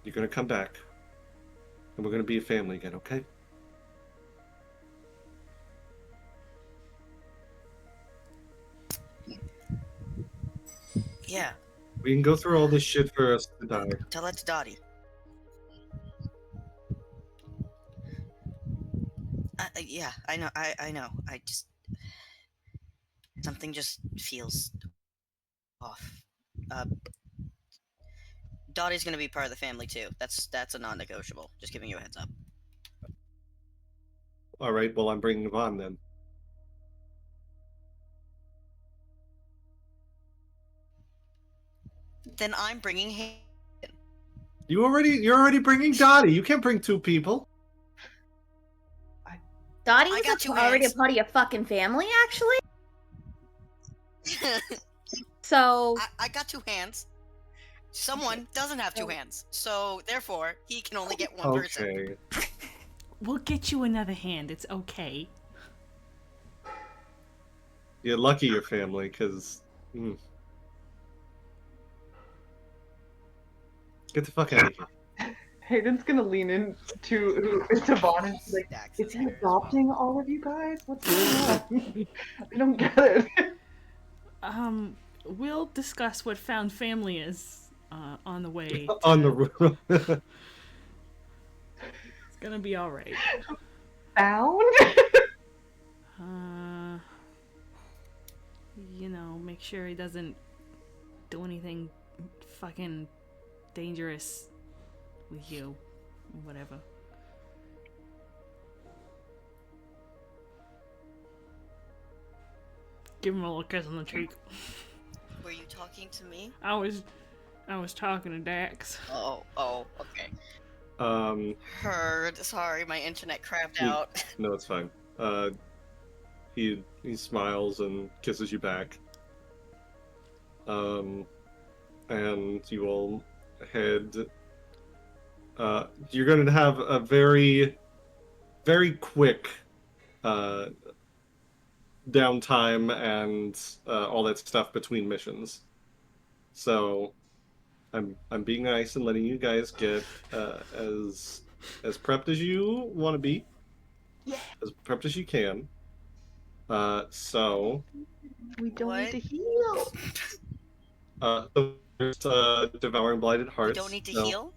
You're gonna come back. And we're gonna be a family again, okay? Yeah, We can go through all this shit for us to die. tell that to Dottie. Yeah, I know. I know. I just something just feels off. Uh, Dottie's gonna be part of the family too. That's a non-negotiable. Just giving you a heads up. Alright, well, I'm bringing Vaughn then. Then I'm bringing him. You're already bringing Dottie. You can't bring two people. Dottie I is got two already a hands. part of your fucking family, actually. So I got two hands. Someone doesn't have two hands, so therefore he can only get one person. Okay. We'll get you another hand. It's okay. You're lucky your family, because... Get the fuck out of here. Hayden's gonna lean into Vaughn and be like, Dax is he here as well. adopting all of you guys? What's going on? I don't get it. We'll discuss what found family is on the way. On the road. It's gonna be all right. Found? You know, make sure he doesn't do anything fucking dangerous with you, whatever. Give him a little kiss on the cheek. Were you talking to me? I was talking to Dax. Oh, okay. Heard. Sorry, my internet crapped out. No, it's fine. He smiles and kisses you back. And you all head. You're going to have a very, very quick downtime and all that stuff between missions. So I'm being nice and letting you guys get as prepped as you want to be. Yeah. As prepped as you can. So We don't What? need to heal. there's Devouring Blighted We Hearts. don't need to so- heal?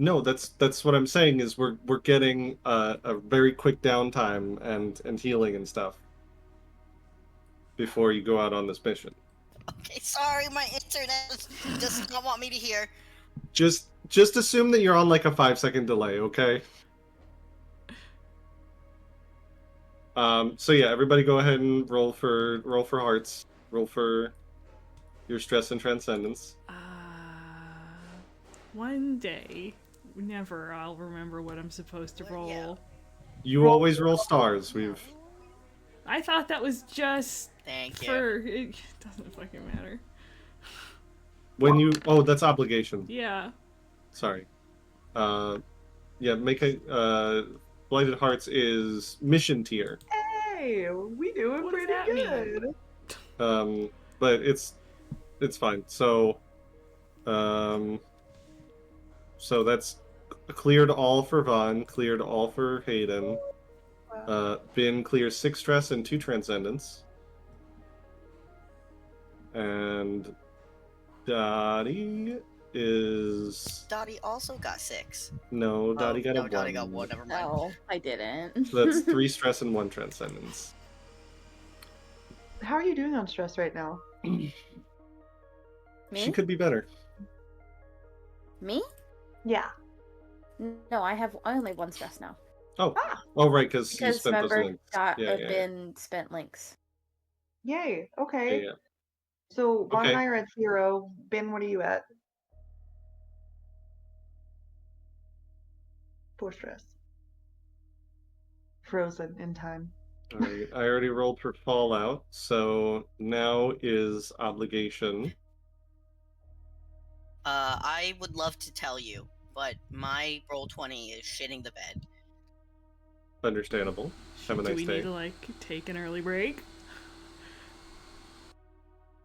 No, that's what I'm saying is we're getting a very quick downtime and healing and stuff before you go out on this mission. Okay, sorry, my internet does not want me to hear. Just assume that you're on like a 5-second delay, okay? So yeah, everybody go ahead and roll for hearts. Roll for your stress and transcendence. One day, never I'll remember what I'm supposed to roll. Yeah. You always roll stars. I thought that was just Thank you. for... It doesn't fucking matter. that's obligation. Yeah. Sorry. Yeah, make a Blighted Hearts is mission tier. Hey, we doing What does pretty that mean? good. But it's fine. So so that's cleared all for Vaughn, cleared all for Hayden. Bin clears 6 stress and 2 transcendence. And Dottie is... Dottie also got 6. No, Dottie got a 1. Dottie got 1, never mind. No, I didn't. So that's 3 stress and 1 transcendence. How are you doing on stress right now? Me? She could be better. Me? Yeah. No, I only 1 stress now. Oh, right, because you Because spent those remember, links. Dot Yeah, had yeah, been spent links. Yay. yeah, Okay. yeah. So Vaughn Okay. and I are at 0. Ben, what are you at? 4 stress. Frozen in time. All right, I already rolled for Fallout, so now is obligation. I would love to tell you, but my roll 20 is shitting the bed. Understandable. Have a Do nice we day. need to, like, take an early break?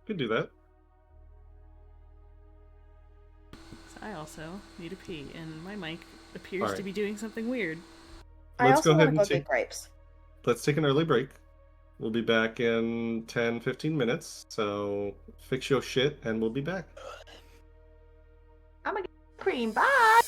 Could do that. I also need a pee, and my mic appears Alright. to be doing something weird. I Let's also go ahead want to and go take- get grapes. Let's take an early break. We'll be back in 10-15 minutes, so fix your shit and we'll be back. I'm gonna get cream. Bye.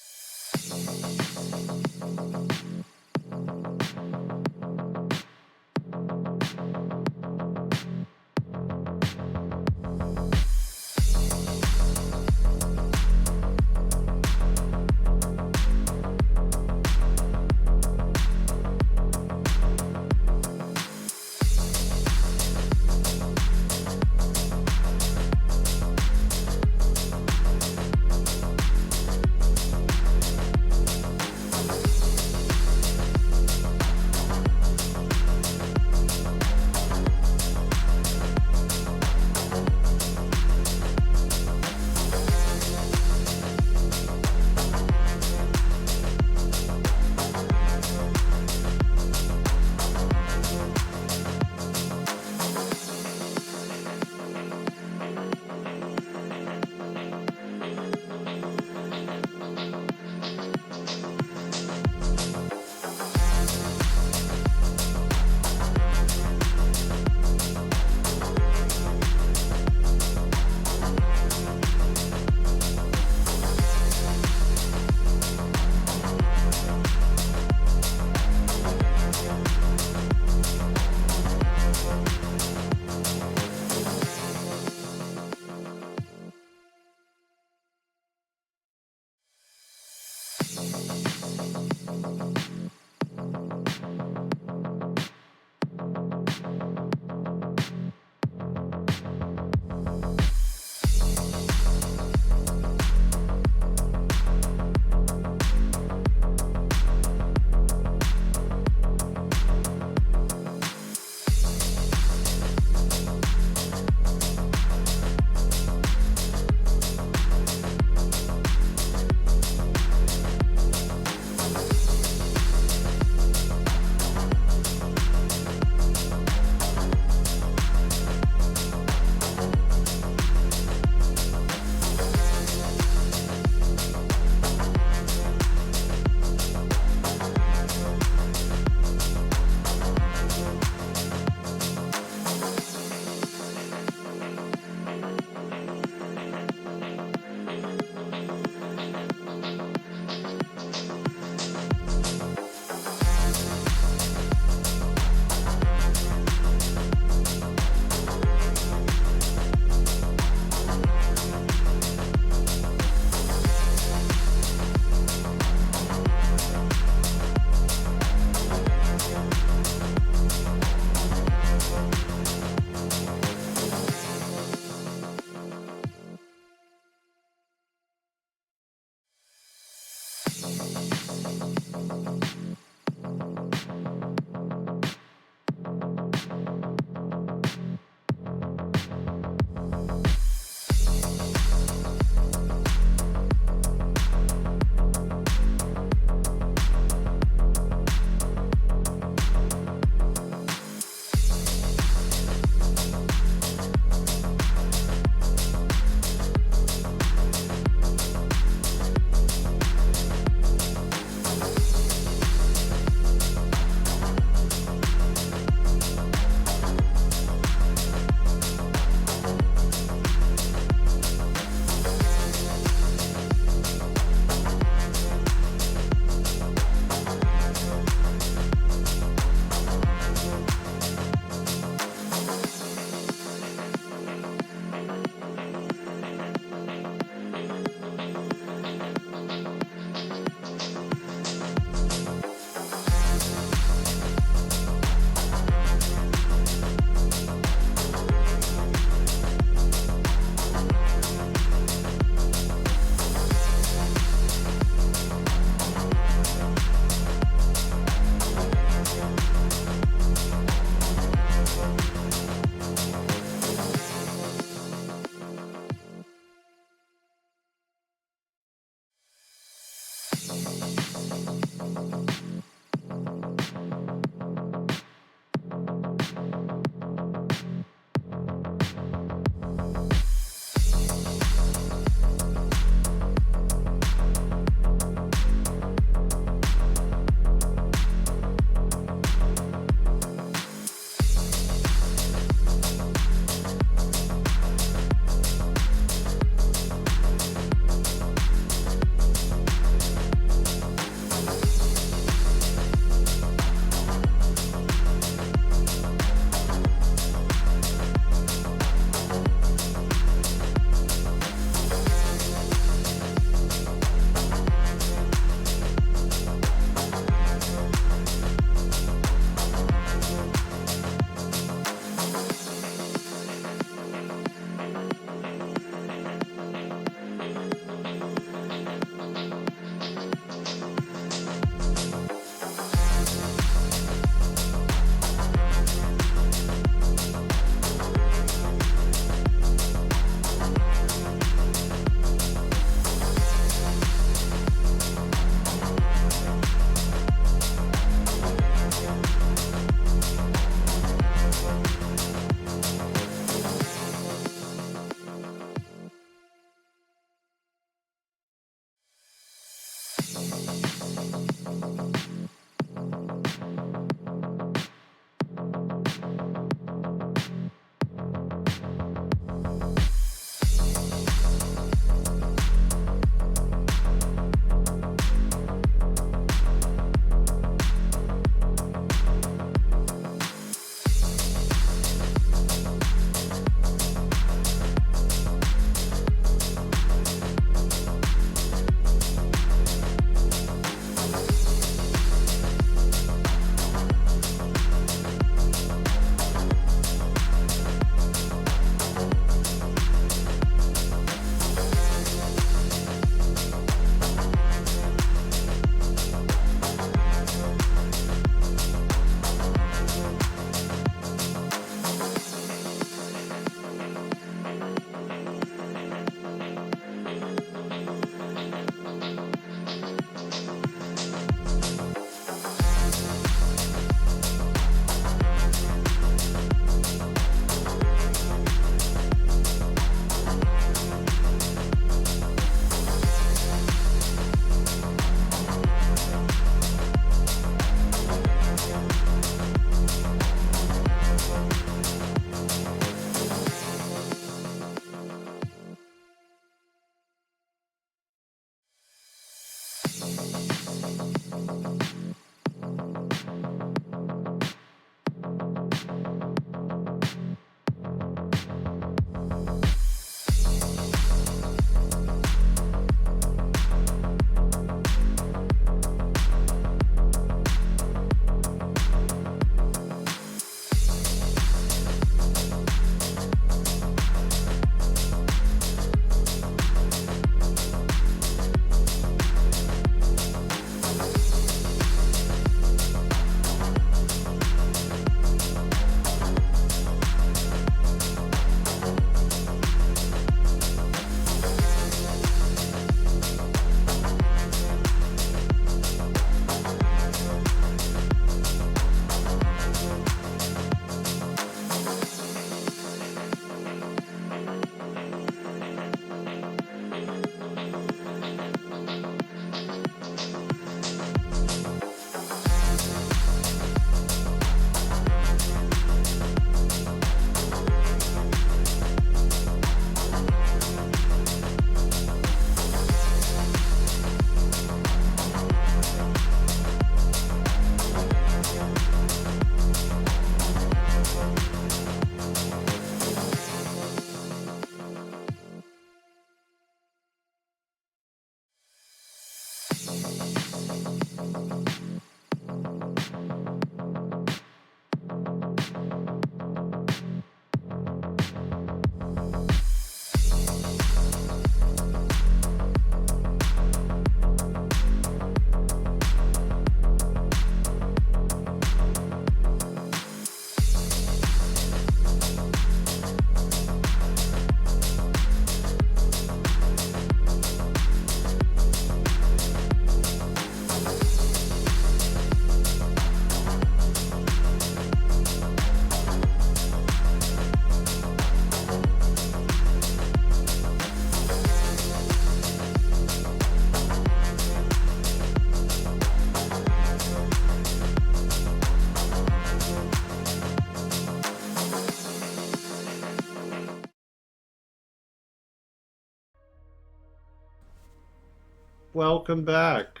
Welcome back.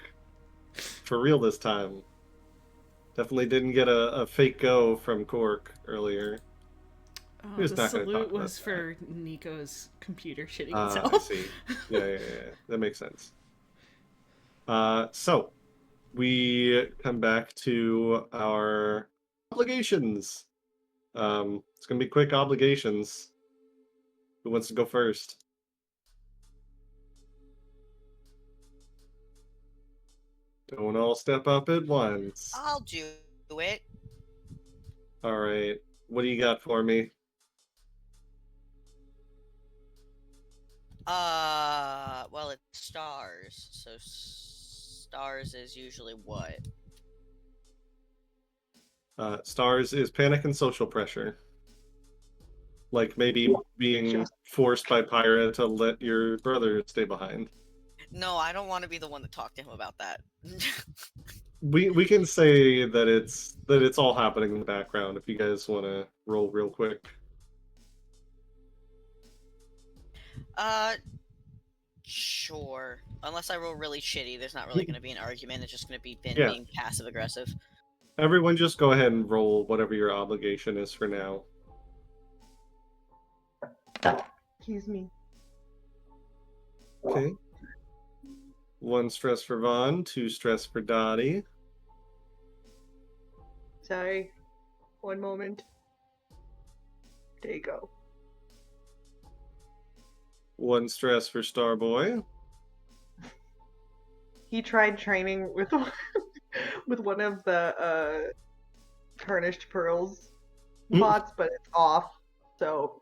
For real this time. Definitely didn't get a fake go from Cork earlier. He was The not gonna talk salute about was that. for Nico's computer shitting I itself. see. Yeah. That makes sense. So we come back to our obligations. It's gonna be quick obligations. Who wants to go first? Don't all step up at once. I'll do it. All right. What do you got for me? Well, it's stars. So stars is usually what? Stars is panic and social pressure. Like maybe being Just- forced by Pyra to let your brother stay behind. No, I don't want to be the one to talk to him about that. we can say that it's all happening in the background if you guys want to roll real quick. Sure. Unless I roll really shitty, there's not really going to be an argument. It's just going to be Ben Yeah. being passive aggressive. Everyone just go ahead and roll whatever your obligation is for now. Excuse me. Okay. 1 stress for Vaughn, 2 stress for Dottie. Sorry. One moment. There you go. 1 stress for Starboy. He tried training with with one of the tarnished pearls bots, but it's off. So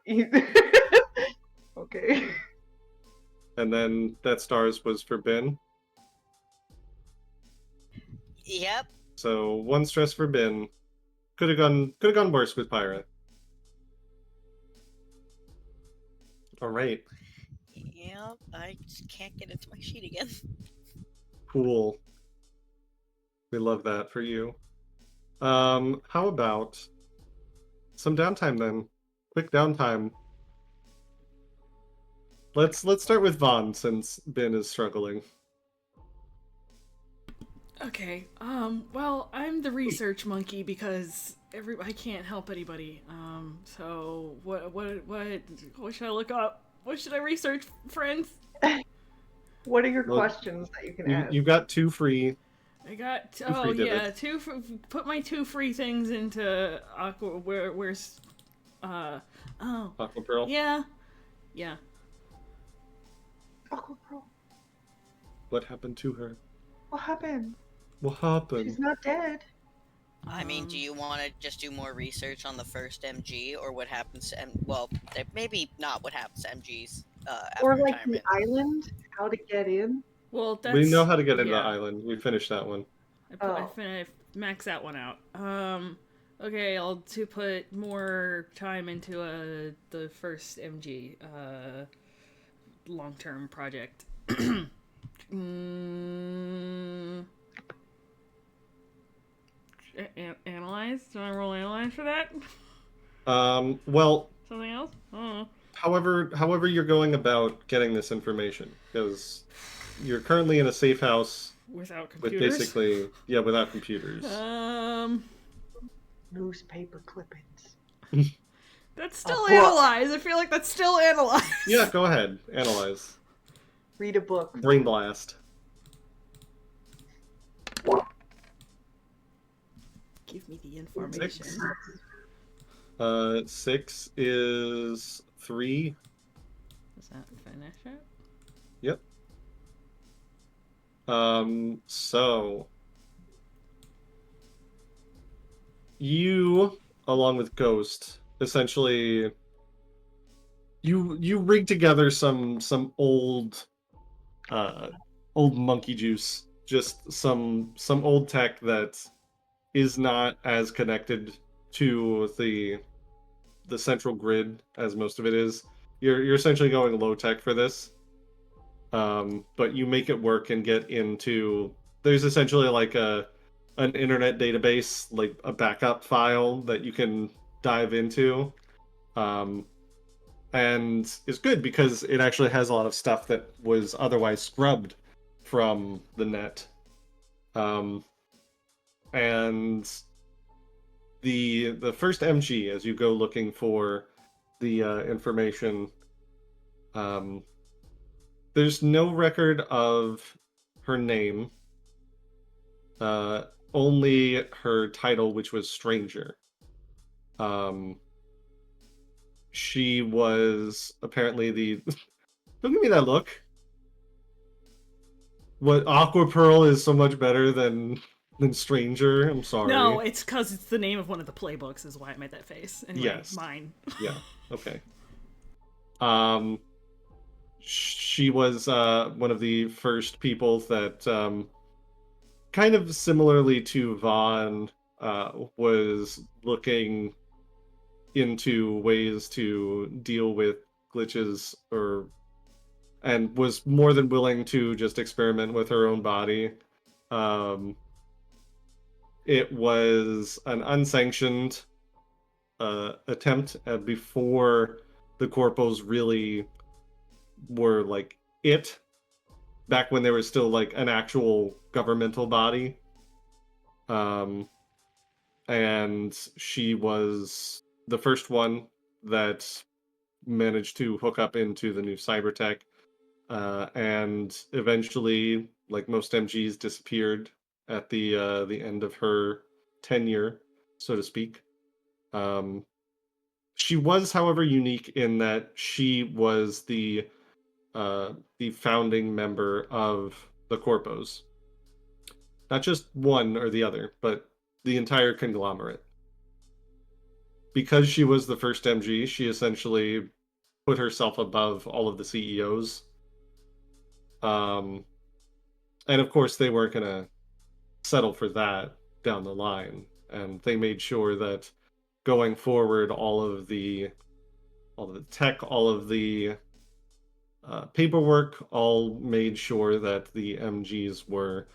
okay. And then that stars was for Ben. Yep. So 1 stress for Ben. Could have gone worse with Pyra. All right. Yep. I just can't get into my sheet again. Cool. We love that for you. How about some downtime then? Quick downtime. Let's start with Vaughn since Ben is struggling. Okay. Well, I'm the research monkey because I can't help anybody. So what should I look up? What should I research, friends? What are your Well, questions that you can ask? You got 2 free. I got free divots. put my 2 free things into Aqua. Where's Aqua Pearl. yeah. Oh, bro. What happened to her? What happened? What happened? She's not dead. I mean, do you want to just do more research on the first MG, or what happens to maybe not what happens to MGs after Or like retirement? the island, how to get in. Well, that's We know how to get into the yeah. island. We finished that one. I max that one out. Okay, I'll put more time into the first MG long-term project. Analyze? Do I roll analyze for that? Well, Something else? I don't know. however you're going about getting this information, because you're currently in a safe house Without with computers. basically without computers. Newspaper clippings. That's still analyze. I feel like that's still analyze. Yeah, go ahead. Analyze. Read a book. Brain blast. Give me the information. 6. 6 is 3. Does that finish it? Yep. So you, along with Ghost, essentially you rig together some old monkey juice, just some old tech that is not as connected to the central grid as most of it is. You're essentially going low tech for this. But you make it work and get into. There's essentially like an internet database, like a backup file that you can dive into, and it's good because it actually has a lot of stuff that was otherwise scrubbed from the net. And the first MG, as you go looking for the information, there's no record of her name, only her title, which was Stranger. She was apparently the... Don't give me that look. What, Aqua Pearl is so much better than Stranger? I'm sorry. No, it's because it's the name of one of the playbooks is why I made that face. Anyway, Yes. mine. Yeah, okay. She was one of the first people that, kind of similarly to Vaughn, was looking into ways to deal with glitches, and was more than willing to just experiment with her own body. it was an unsanctioned attempt before the corpos really were like it, back when they were still like an actual governmental body. And she was the first one that managed to hook up into the new cyber tech, and eventually, like most MGs, disappeared at the end of her tenure, so to speak. She was, however, unique in that she was the founding member of the Corpos. Not just one or the other, but the entire conglomerate. Because she was the first MG, she essentially put herself above all of the CEOs. And of course, they weren't going to settle for that down the line. And they made sure that going forward, all of the tech, all of the paperwork, all made sure that the MGs were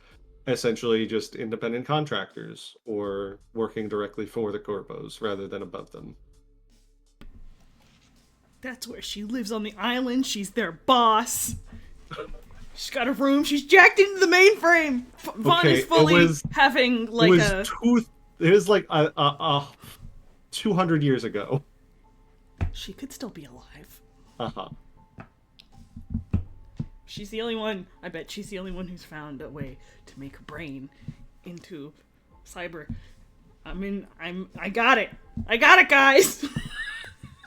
essentially just independent contractors or working directly for the corpos rather than above them. That's where she lives on the island. She's their boss. She's got a room. She's jacked into the mainframe. Vaughn Okay, is fully it was- having like it was like a 200 years ago. She could still be alive. Uh-huh. She's the only one. I bet she's the only one who's found a way to make her brain into cyber. I got it. I got it, guys.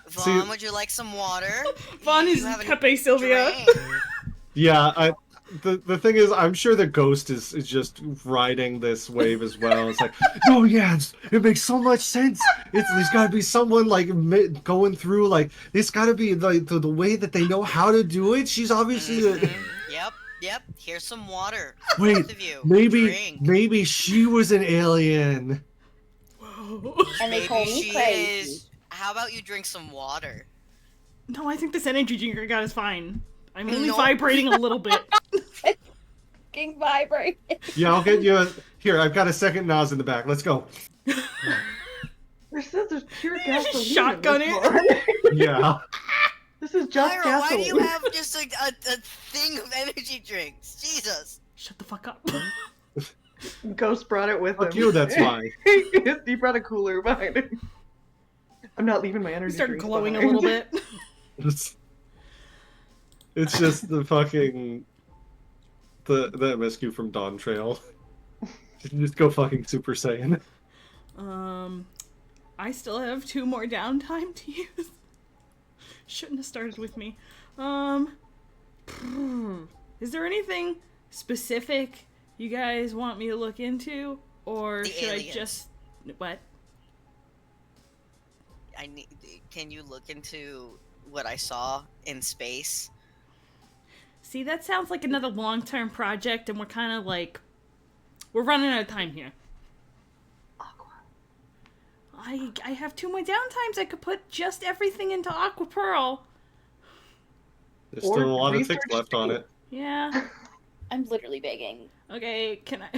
Vaughn, would you like some water? Vaughn You is have a Pepe Sylvia. drink. Yeah, the thing is, I'm sure the ghost is just riding this wave as well. It's like, oh yeah, it makes so much sense. There's got to be someone like going through, like it's got to be like the way that they know how to do it. She's obviously Yep. Here's some water. for wait, both of you. maybe Drink. she was an alien. And they call Maybe me she crazy. is. How about you drink some water? No, I think this energy drink I got is fine. I'm only No. vibrating a little bit. Fucking vibrate. Yeah, I'll get you here. I've got a second Nas in the back. Let's go. There's pure You just gasoline. shotgun in it. this one. Yeah. This is just Myra, gasoline. why do you have just a thing of energy drinks? Jesus. Shut the fuck up. Ghost brought it with Fuck him. you, that's why. He brought a cooler behind him. I'm not leaving my energy. You start drinks glowing a behind. little bit. It's just the fucking the MSQ from Dawn Trail. Just go fucking Super Saiyan. I still have 2 more downtime to use. Shouldn't have started with me. Is there anything specific you guys want me to look into, or The should aliens. I just what? Can you look into what I saw in space? See, that sounds like another long-term project, and we're kind of like we're running out of time here. I have 2 more downtimes. I could put just everything into Aqua Pearl. There's Or still a lot of ticks research left on too. it. Yeah. I'm literally begging. Okay, can I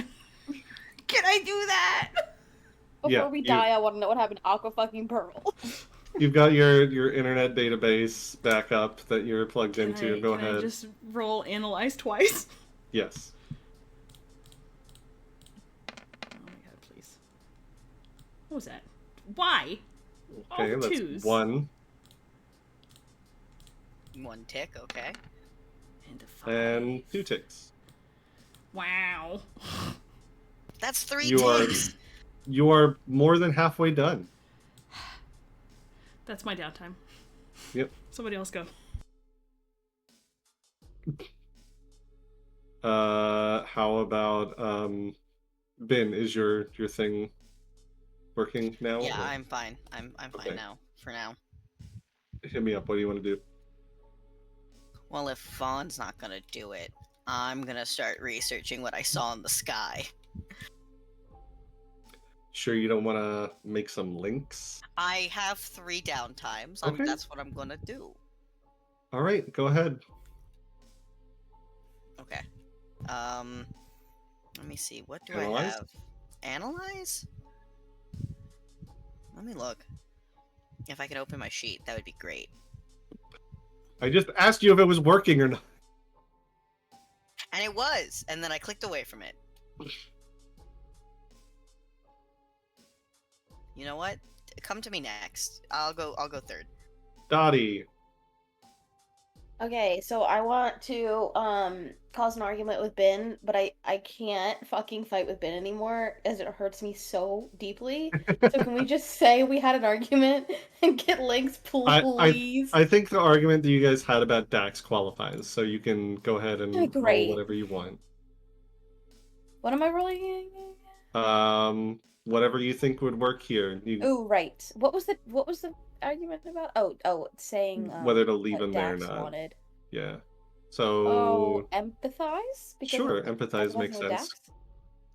can I do that? Before Yeah, we you- die, I want to know what happened to Aqua fucking Pearl. You've got your internet database backup that you're plugged into. Go can ahead. I just roll analyze twice? Yes. Oh my god, please. What was that? Why? Okay, All that's twos. 1 One tick, okay. And a 5. and 2 ticks. Wow. That's 3 You are ticks. you are more than halfway done. That's my downtime. Yep. Somebody else go. How about Ben? Is your thing working now? Yeah, or- I'm fine. I'm fine Okay. now. For now. Hit me up. What do you want to do? Well, if Vaughn's not gonna do it, I'm gonna start researching what I saw in the sky. Sure, you don't want to make some links? I have 3 downtimes. Okay. That's what I'm gonna do. All right, go ahead. Okay. Let me see. What do I Analyze? have? Analyze? Let me look. If I can open my sheet, that would be great. I just asked you if it was working or not. And it was, and then I clicked away from it. You know what? Come to me next. I'll go third. Dottie. Okay, so I want to cause an argument with Ben, but I can't fucking fight with Ben anymore as it hurts me so deeply. So can we just say we had an argument and get links, please? I think the argument that you guys had about Dax qualifies, so you can go ahead and roll Great. whatever you want. What am I rolling? Whatever you think would work here. Oh, right. What was the argument about? Oh, saying Whether to leave what him there or Dax not. wanted. Yeah. Oh, So empathize? Because sure, it empathize makes wasn't sense. Dax?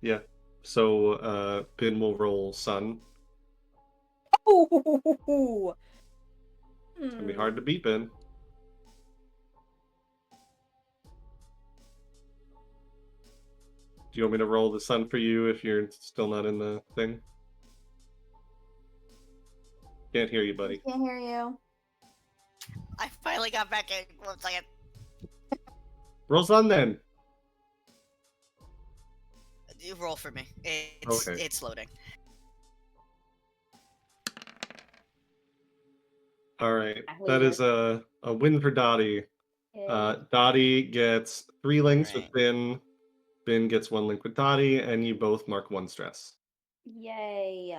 Yeah. So Ben will roll Sun. Oh, It's gonna be hard to beat Ben. Do you want me to roll the Sun for you if you're still not in the thing? Can't hear you, buddy. Can't hear you. I finally got back in. 1 second. Roll Sun then. You roll for me. It's loading. All right. That is a win for Dottie. Yay. Dottie gets 3 links with Alright. Ben. Ben gets 1 link with Dottie, and you both mark 1 stress. Yay.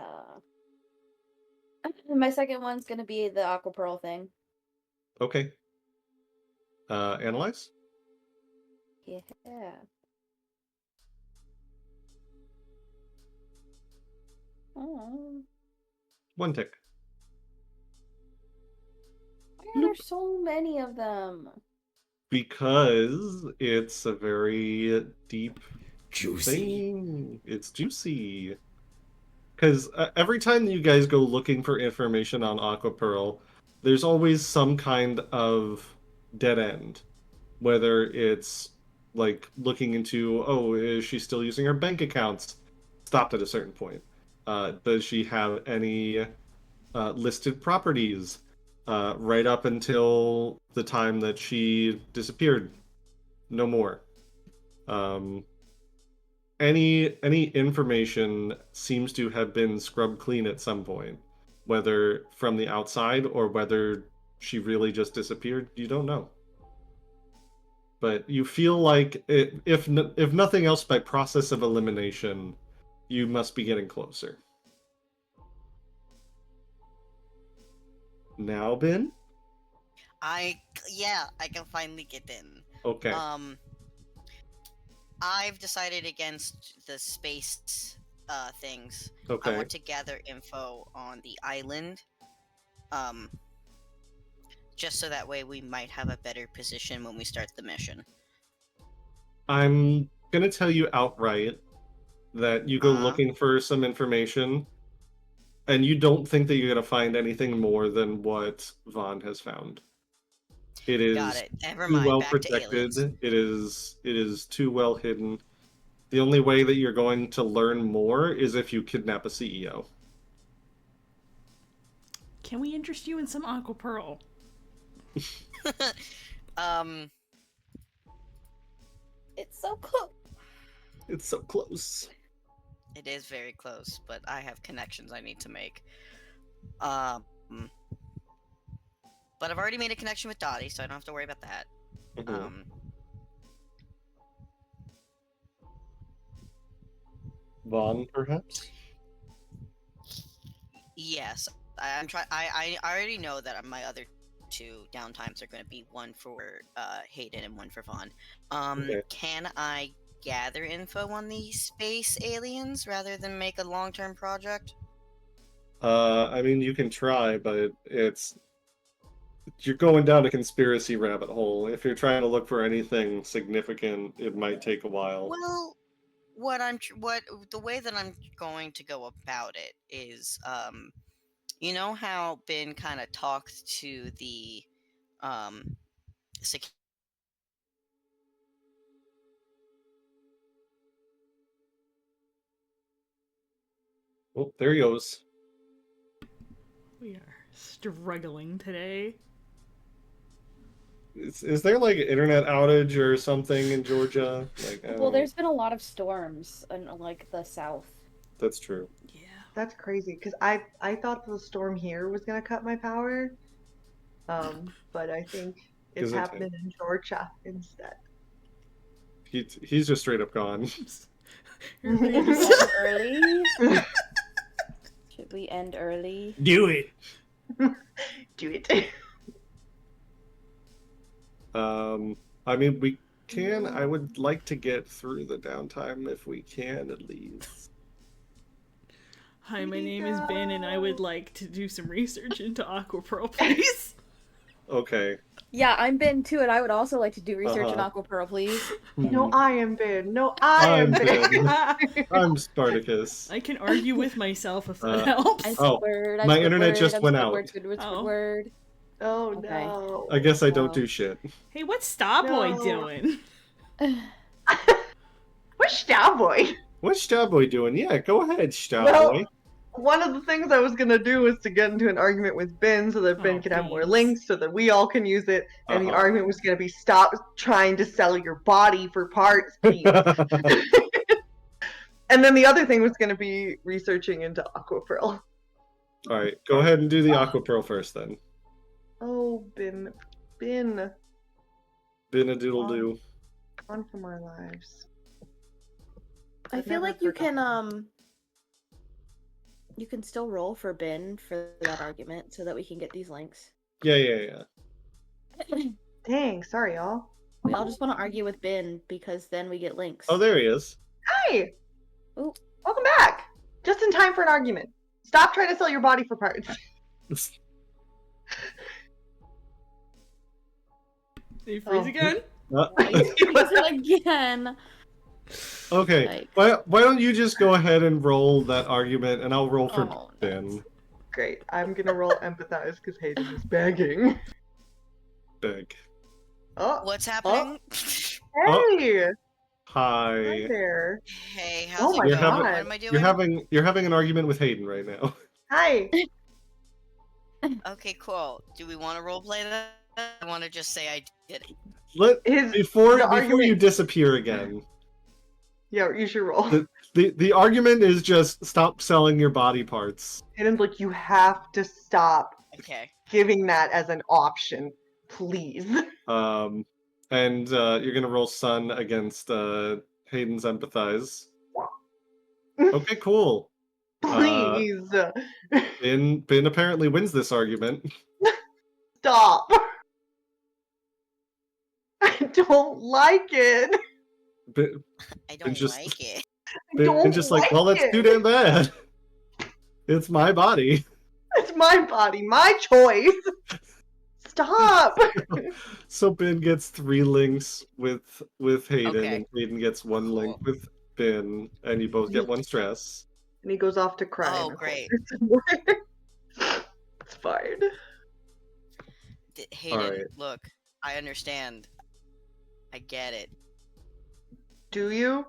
My second one's gonna be the Aqua Pearl thing. Okay. Analyze? Yeah. 1 tick. Why are there so many of them? Because it's a very deep Juicy. thing. It's juicy. Because every time you guys go looking for information on Aqua Pearl, there's always some kind of dead end. Whether it's like looking into, oh, is she still using her bank accounts? Stopped at a certain point. Does she have any listed properties? Right up until the time that she disappeared. No more. Any information seems to have been scrubbed clean at some point, whether from the outside or whether she really just disappeared. You don't know, but you feel like if nothing else, by process of elimination, you must be getting closer. Now, Ben? I can finally get in. Okay. I've decided against the space things. Okay. I want to gather info on the island. Just so that way we might have a better position when we start the mission. I'm gonna tell you outright that you go looking for some information, and you don't think that you're gonna find anything more than what Vaughn has found. It is Got it. Never too mind. well Back to protected. aliens. It is too well hidden. The only way that you're going to learn more is if you kidnap a CEO. Can we interest you in some Aqua Pearl? It's so close. It's so close. It is very close, but I have connections I need to make. But I've already made a connection with Dottie, so I don't have to worry about that. Mhm. Vaughn, perhaps? Yes, I'm trying. I already know that my other 2 downtimes are going to be one for Hayden and one for Vaughn. Okay. Can I gather info on these space aliens rather than make a long-term project? I mean, you can try, but you're going down a conspiracy rabbit hole. If you're trying to look for anything significant, it might take a while. Well, the way that I'm going to go about it is, you know how Ben kind of talked to the security. Oh, there he goes. We are struggling today. Is there like an internet outage or something in Georgia? Like, I Well, don't- there's been a lot of storms in like the south. That's true. Yeah. That's crazy because I thought the storm here was gonna cut my power, but I think it's 'Cause it- happening in Georgia instead. He's just straight up gone. Your Should we name's- end early? Should we end early? Do it. Do it. I mean, we can. I would like to get through the downtime if we can, at least. Hi, my name is Ben, and I would like to do some research into Aquapearl, please. Okay. Yeah, I'm Ben too, and I would also like to do research in Uh-huh. Aquapearl, please. No, Hmm. I am Ben. No, I am I'm Ben. I'm Spartacus. I can argue with myself if that Uh, helps. I Oh, Squidward, I my Squidward, internet just I'm went Squidward, out. Squidward, Oh. Squidward. Oh Okay. no. I guess I don't Wow. do shit. Hey, what's Starboy No. doing? What's Starboy? What's Starboy doing? Yeah, go ahead, Starboy. Well, one of the things I was gonna do was to get into an argument with Ben so that Ben Oh, could have more please. links so that we all can use it. And the Uh-huh. argument was gonna be stop trying to sell your body for parts, please. And then the other thing was gonna be researching into Aquapearl. All right, go ahead and do the Aquapearl first, then. Oh, Ben. Ben. Bin a doodle doo. On from our lives. I I've feel never like you forgotten. can still roll for Ben for that argument so that we can get these links. Yeah. Dang, sorry, y'all. We all just want to argue with Ben because then we get links. Oh, there he is. Hi! Ooh. Welcome back! Just in time for an argument. Stop trying to sell your body for parts. Did you freeze Oh. again? Uh, Use it again. okay, Like- why don't you just go ahead and roll that argument, and I'll roll for Oh, Ben. Great. I'm gonna roll empathize because Hayden is begging. Beg. Oh, What's happening? hey! Hi Hi. there. Hey, how's Oh it my going? God. What am I doing? You're having an argument with Hayden right now. Hi. Okay, cool. Do we want to roleplay that? I want to just say I did it. Before The you argument- disappear again. Yeah, you should roll. The argument is just stop selling your body parts. Hayden's like, you have to stop Okay. giving that as an option, please. And you're gonna roll Sun against Hayden's empathize. Okay, cool. Please. Ben apparently wins this argument. Stop. I don't like it. Ben, I don't just- like it. I don't just like, well, like that's too it. damn bad. It's my body. It's my body, my choice. Stop. So Ben gets 3 links with Hayden, Okay. and Hayden gets 1 link Cool. with Ben, and you both get 1 stress. And he goes off to cry. Oh, in a great. corner. It's fine. Hayden, Alright. look, I understand. I get it. Do you?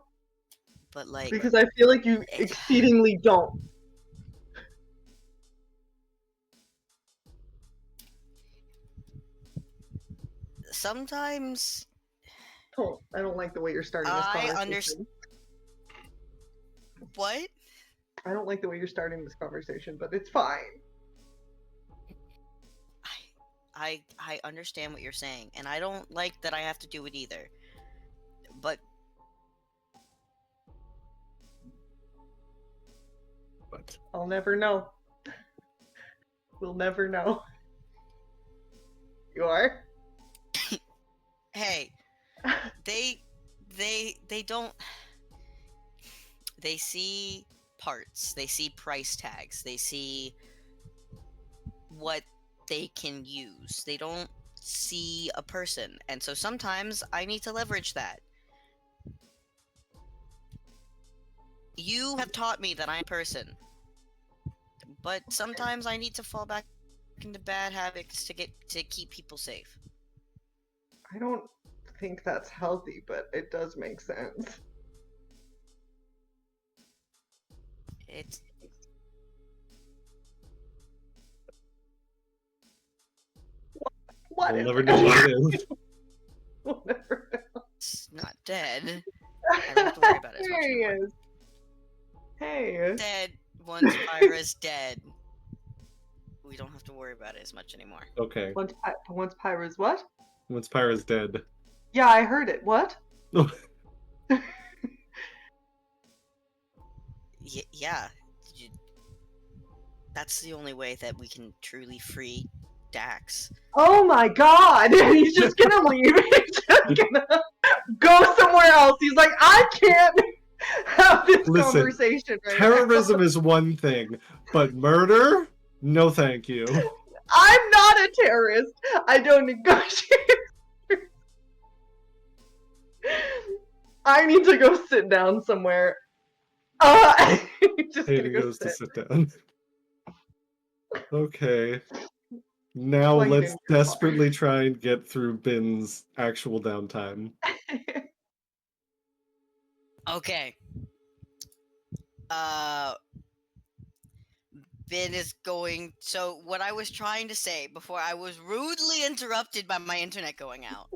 But, like, Because I feel like you exceedingly don't. sometimes I don't like the way you're starting this I conversation. understand. What? I don't like the way you're starting this conversation, but it's fine. I understand what you're saying, and I don't like that I have to do it either. But I'll never know. We'll never know. You are? hey, they don't. They see parts. They see price tags. They see what they can use. They don't see a person, and so sometimes I need to leverage that. You have taught me that I'm a person, but sometimes I need to fall back into bad habits to keep people safe. I don't think that's healthy, but it does make sense. What We'll is never it? know what it is. We'll never know. It's not dead. I don't have to worry about it as much There he anymore. is. Hey. Dead. Once Pyra's dead, we don't have to worry about it as much anymore. Okay. Once Pyra's what? Once Pyra's dead. Yeah, I heard it. What? Yeah. That's the only way that we can truly free Dax. Oh my god! He's just gonna leave. He's just gonna go somewhere else. He's like, I can't have this Listen, conversation right Terrorism is one thing, but murder? No, thank you. now. I'm not a terrorist. I don't negotiate. I need to go sit down somewhere. Just Hayden gonna go goes to sit. sit down. Okay. Now Like let's doing your desperately try and get through Bin's actual downtime. Okay. Bin is going. So, what I was trying to say before I was rudely interrupted by my internet going out,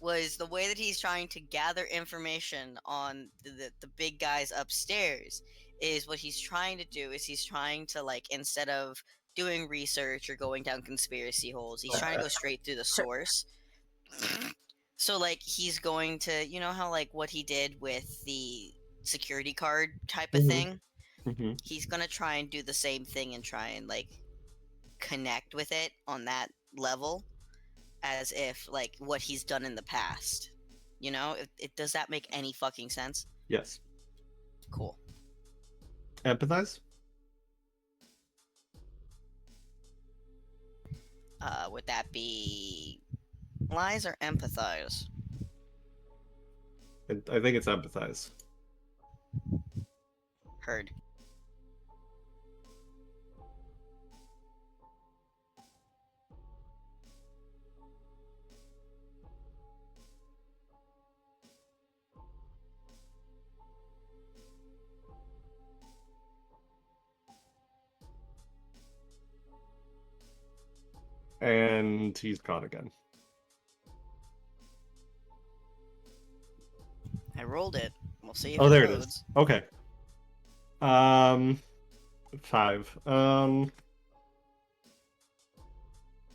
was the way that he's trying to gather information on the big guys upstairs is what he's trying to do is he's trying to, like, instead of doing research or going down conspiracy holes, he's trying to go straight through the source. So, like, he's going to, you know how, like, what he did with the security card type of thing? He's gonna try and do the same thing and try and, like, connect with it on that level as if, like, what he's done in the past. You know? Does that make any fucking sense? Yes. Cool. Empathize? Would that be lies or empathize? I think it's empathize. Heard. And he's caught again. I rolled it. We'll see if Oh, it there it loads. is. Okay. 5.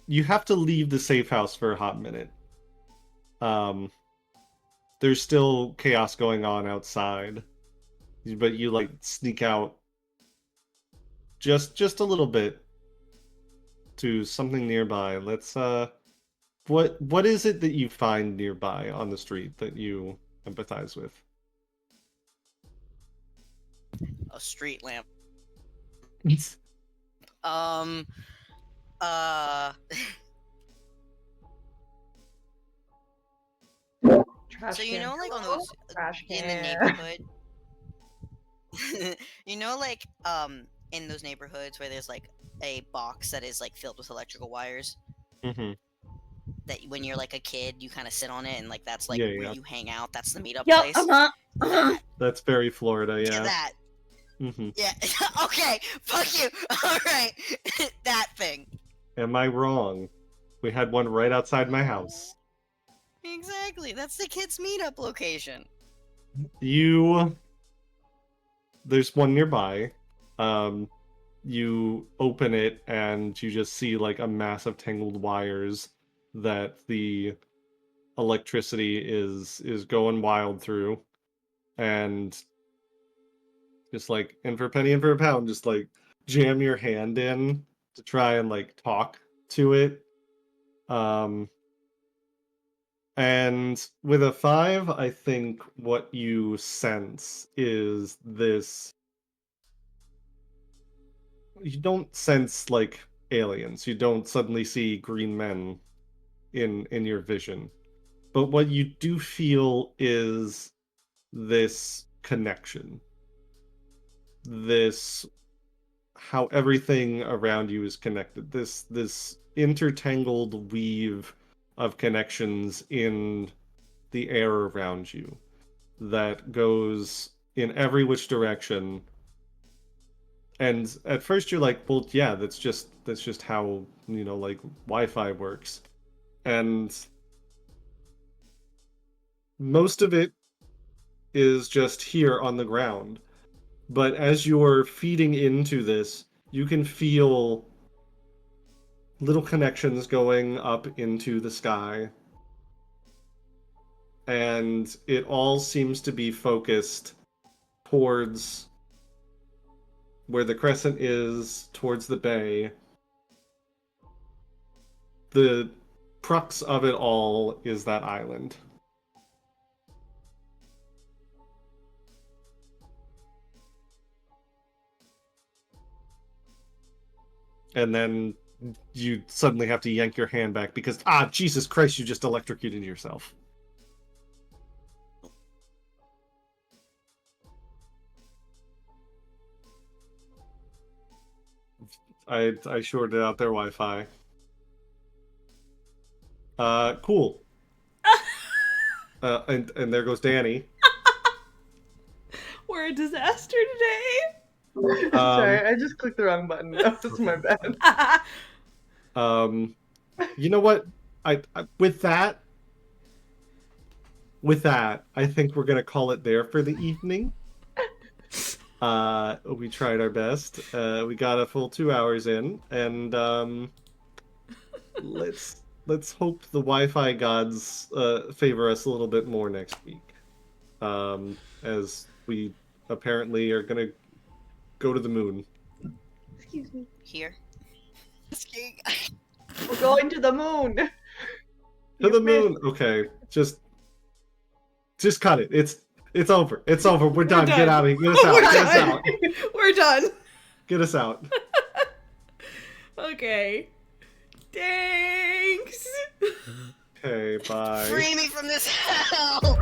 You have to leave the safe house for a hot minute. There's still chaos going on outside, but you, like, sneak out just a little bit to something nearby. Let's what is it that you find nearby on the street that you empathize with? A street lamp. Trash So, you can. know, like, on those Trash in the can. neighborhood, you know, like, in those neighborhoods where there's, like, a box that is, like, filled with electrical wires that when you're, like, a kid you kind of sit on it and, like, that's, like, Yeah, where yeah. you hang out, that's the meetup Yup, place. That, That's very Florida, yeah, yeah. that, Mm-hmm. yeah. Okay, fuck you. All right, that thing. Am I wrong? We had one right outside my house. Exactly, that's the kids' meetup location. There's one nearby. You open it and you just see, like, a mass of tangled wires that the electricity is going wild through, and just, like, in for a penny, in for a pound, just, like, jam your hand in to try and, like, talk to it. And with a 5, I think what you sense is this. You don't sense, like, aliens. You don't suddenly see green men in your vision. But what you do feel is this connection. This how everything around you is connected. This intertangled weave of connections in the air around you that goes in every which direction, And at first you're like, well, yeah, that's just how, like Wi-Fi works. And most of it is just here on the ground. But as you're feeding into this, you can feel little connections going up into the sky. And it all seems to be focused towards where the crescent is, towards the bay. The crux of it all is that island. And then you suddenly have to yank your hand back because, Jesus Christ, you just electrocuted yourself. I shorted out their Wi-Fi. Cool. And there goes Danny. We're a disaster today. Sorry, I just clicked the wrong button. That was my bad. You know what? With that, I think we're gonna call it there for the evening. We tried our best. We got a full 2 hours in, and let's hope the Wi-Fi gods favor us a little bit more next week, as we apparently are gonna go to the moon. Excuse me. Here. Skiing. We're going to the moon. To the moon. Okay, just cut it. It's over. It's over. We're done. done. Get out of here. Get us out. We're Get us done. out. We're done. Get us out. Okay. Thanks. Okay, bye. Free me from this hell!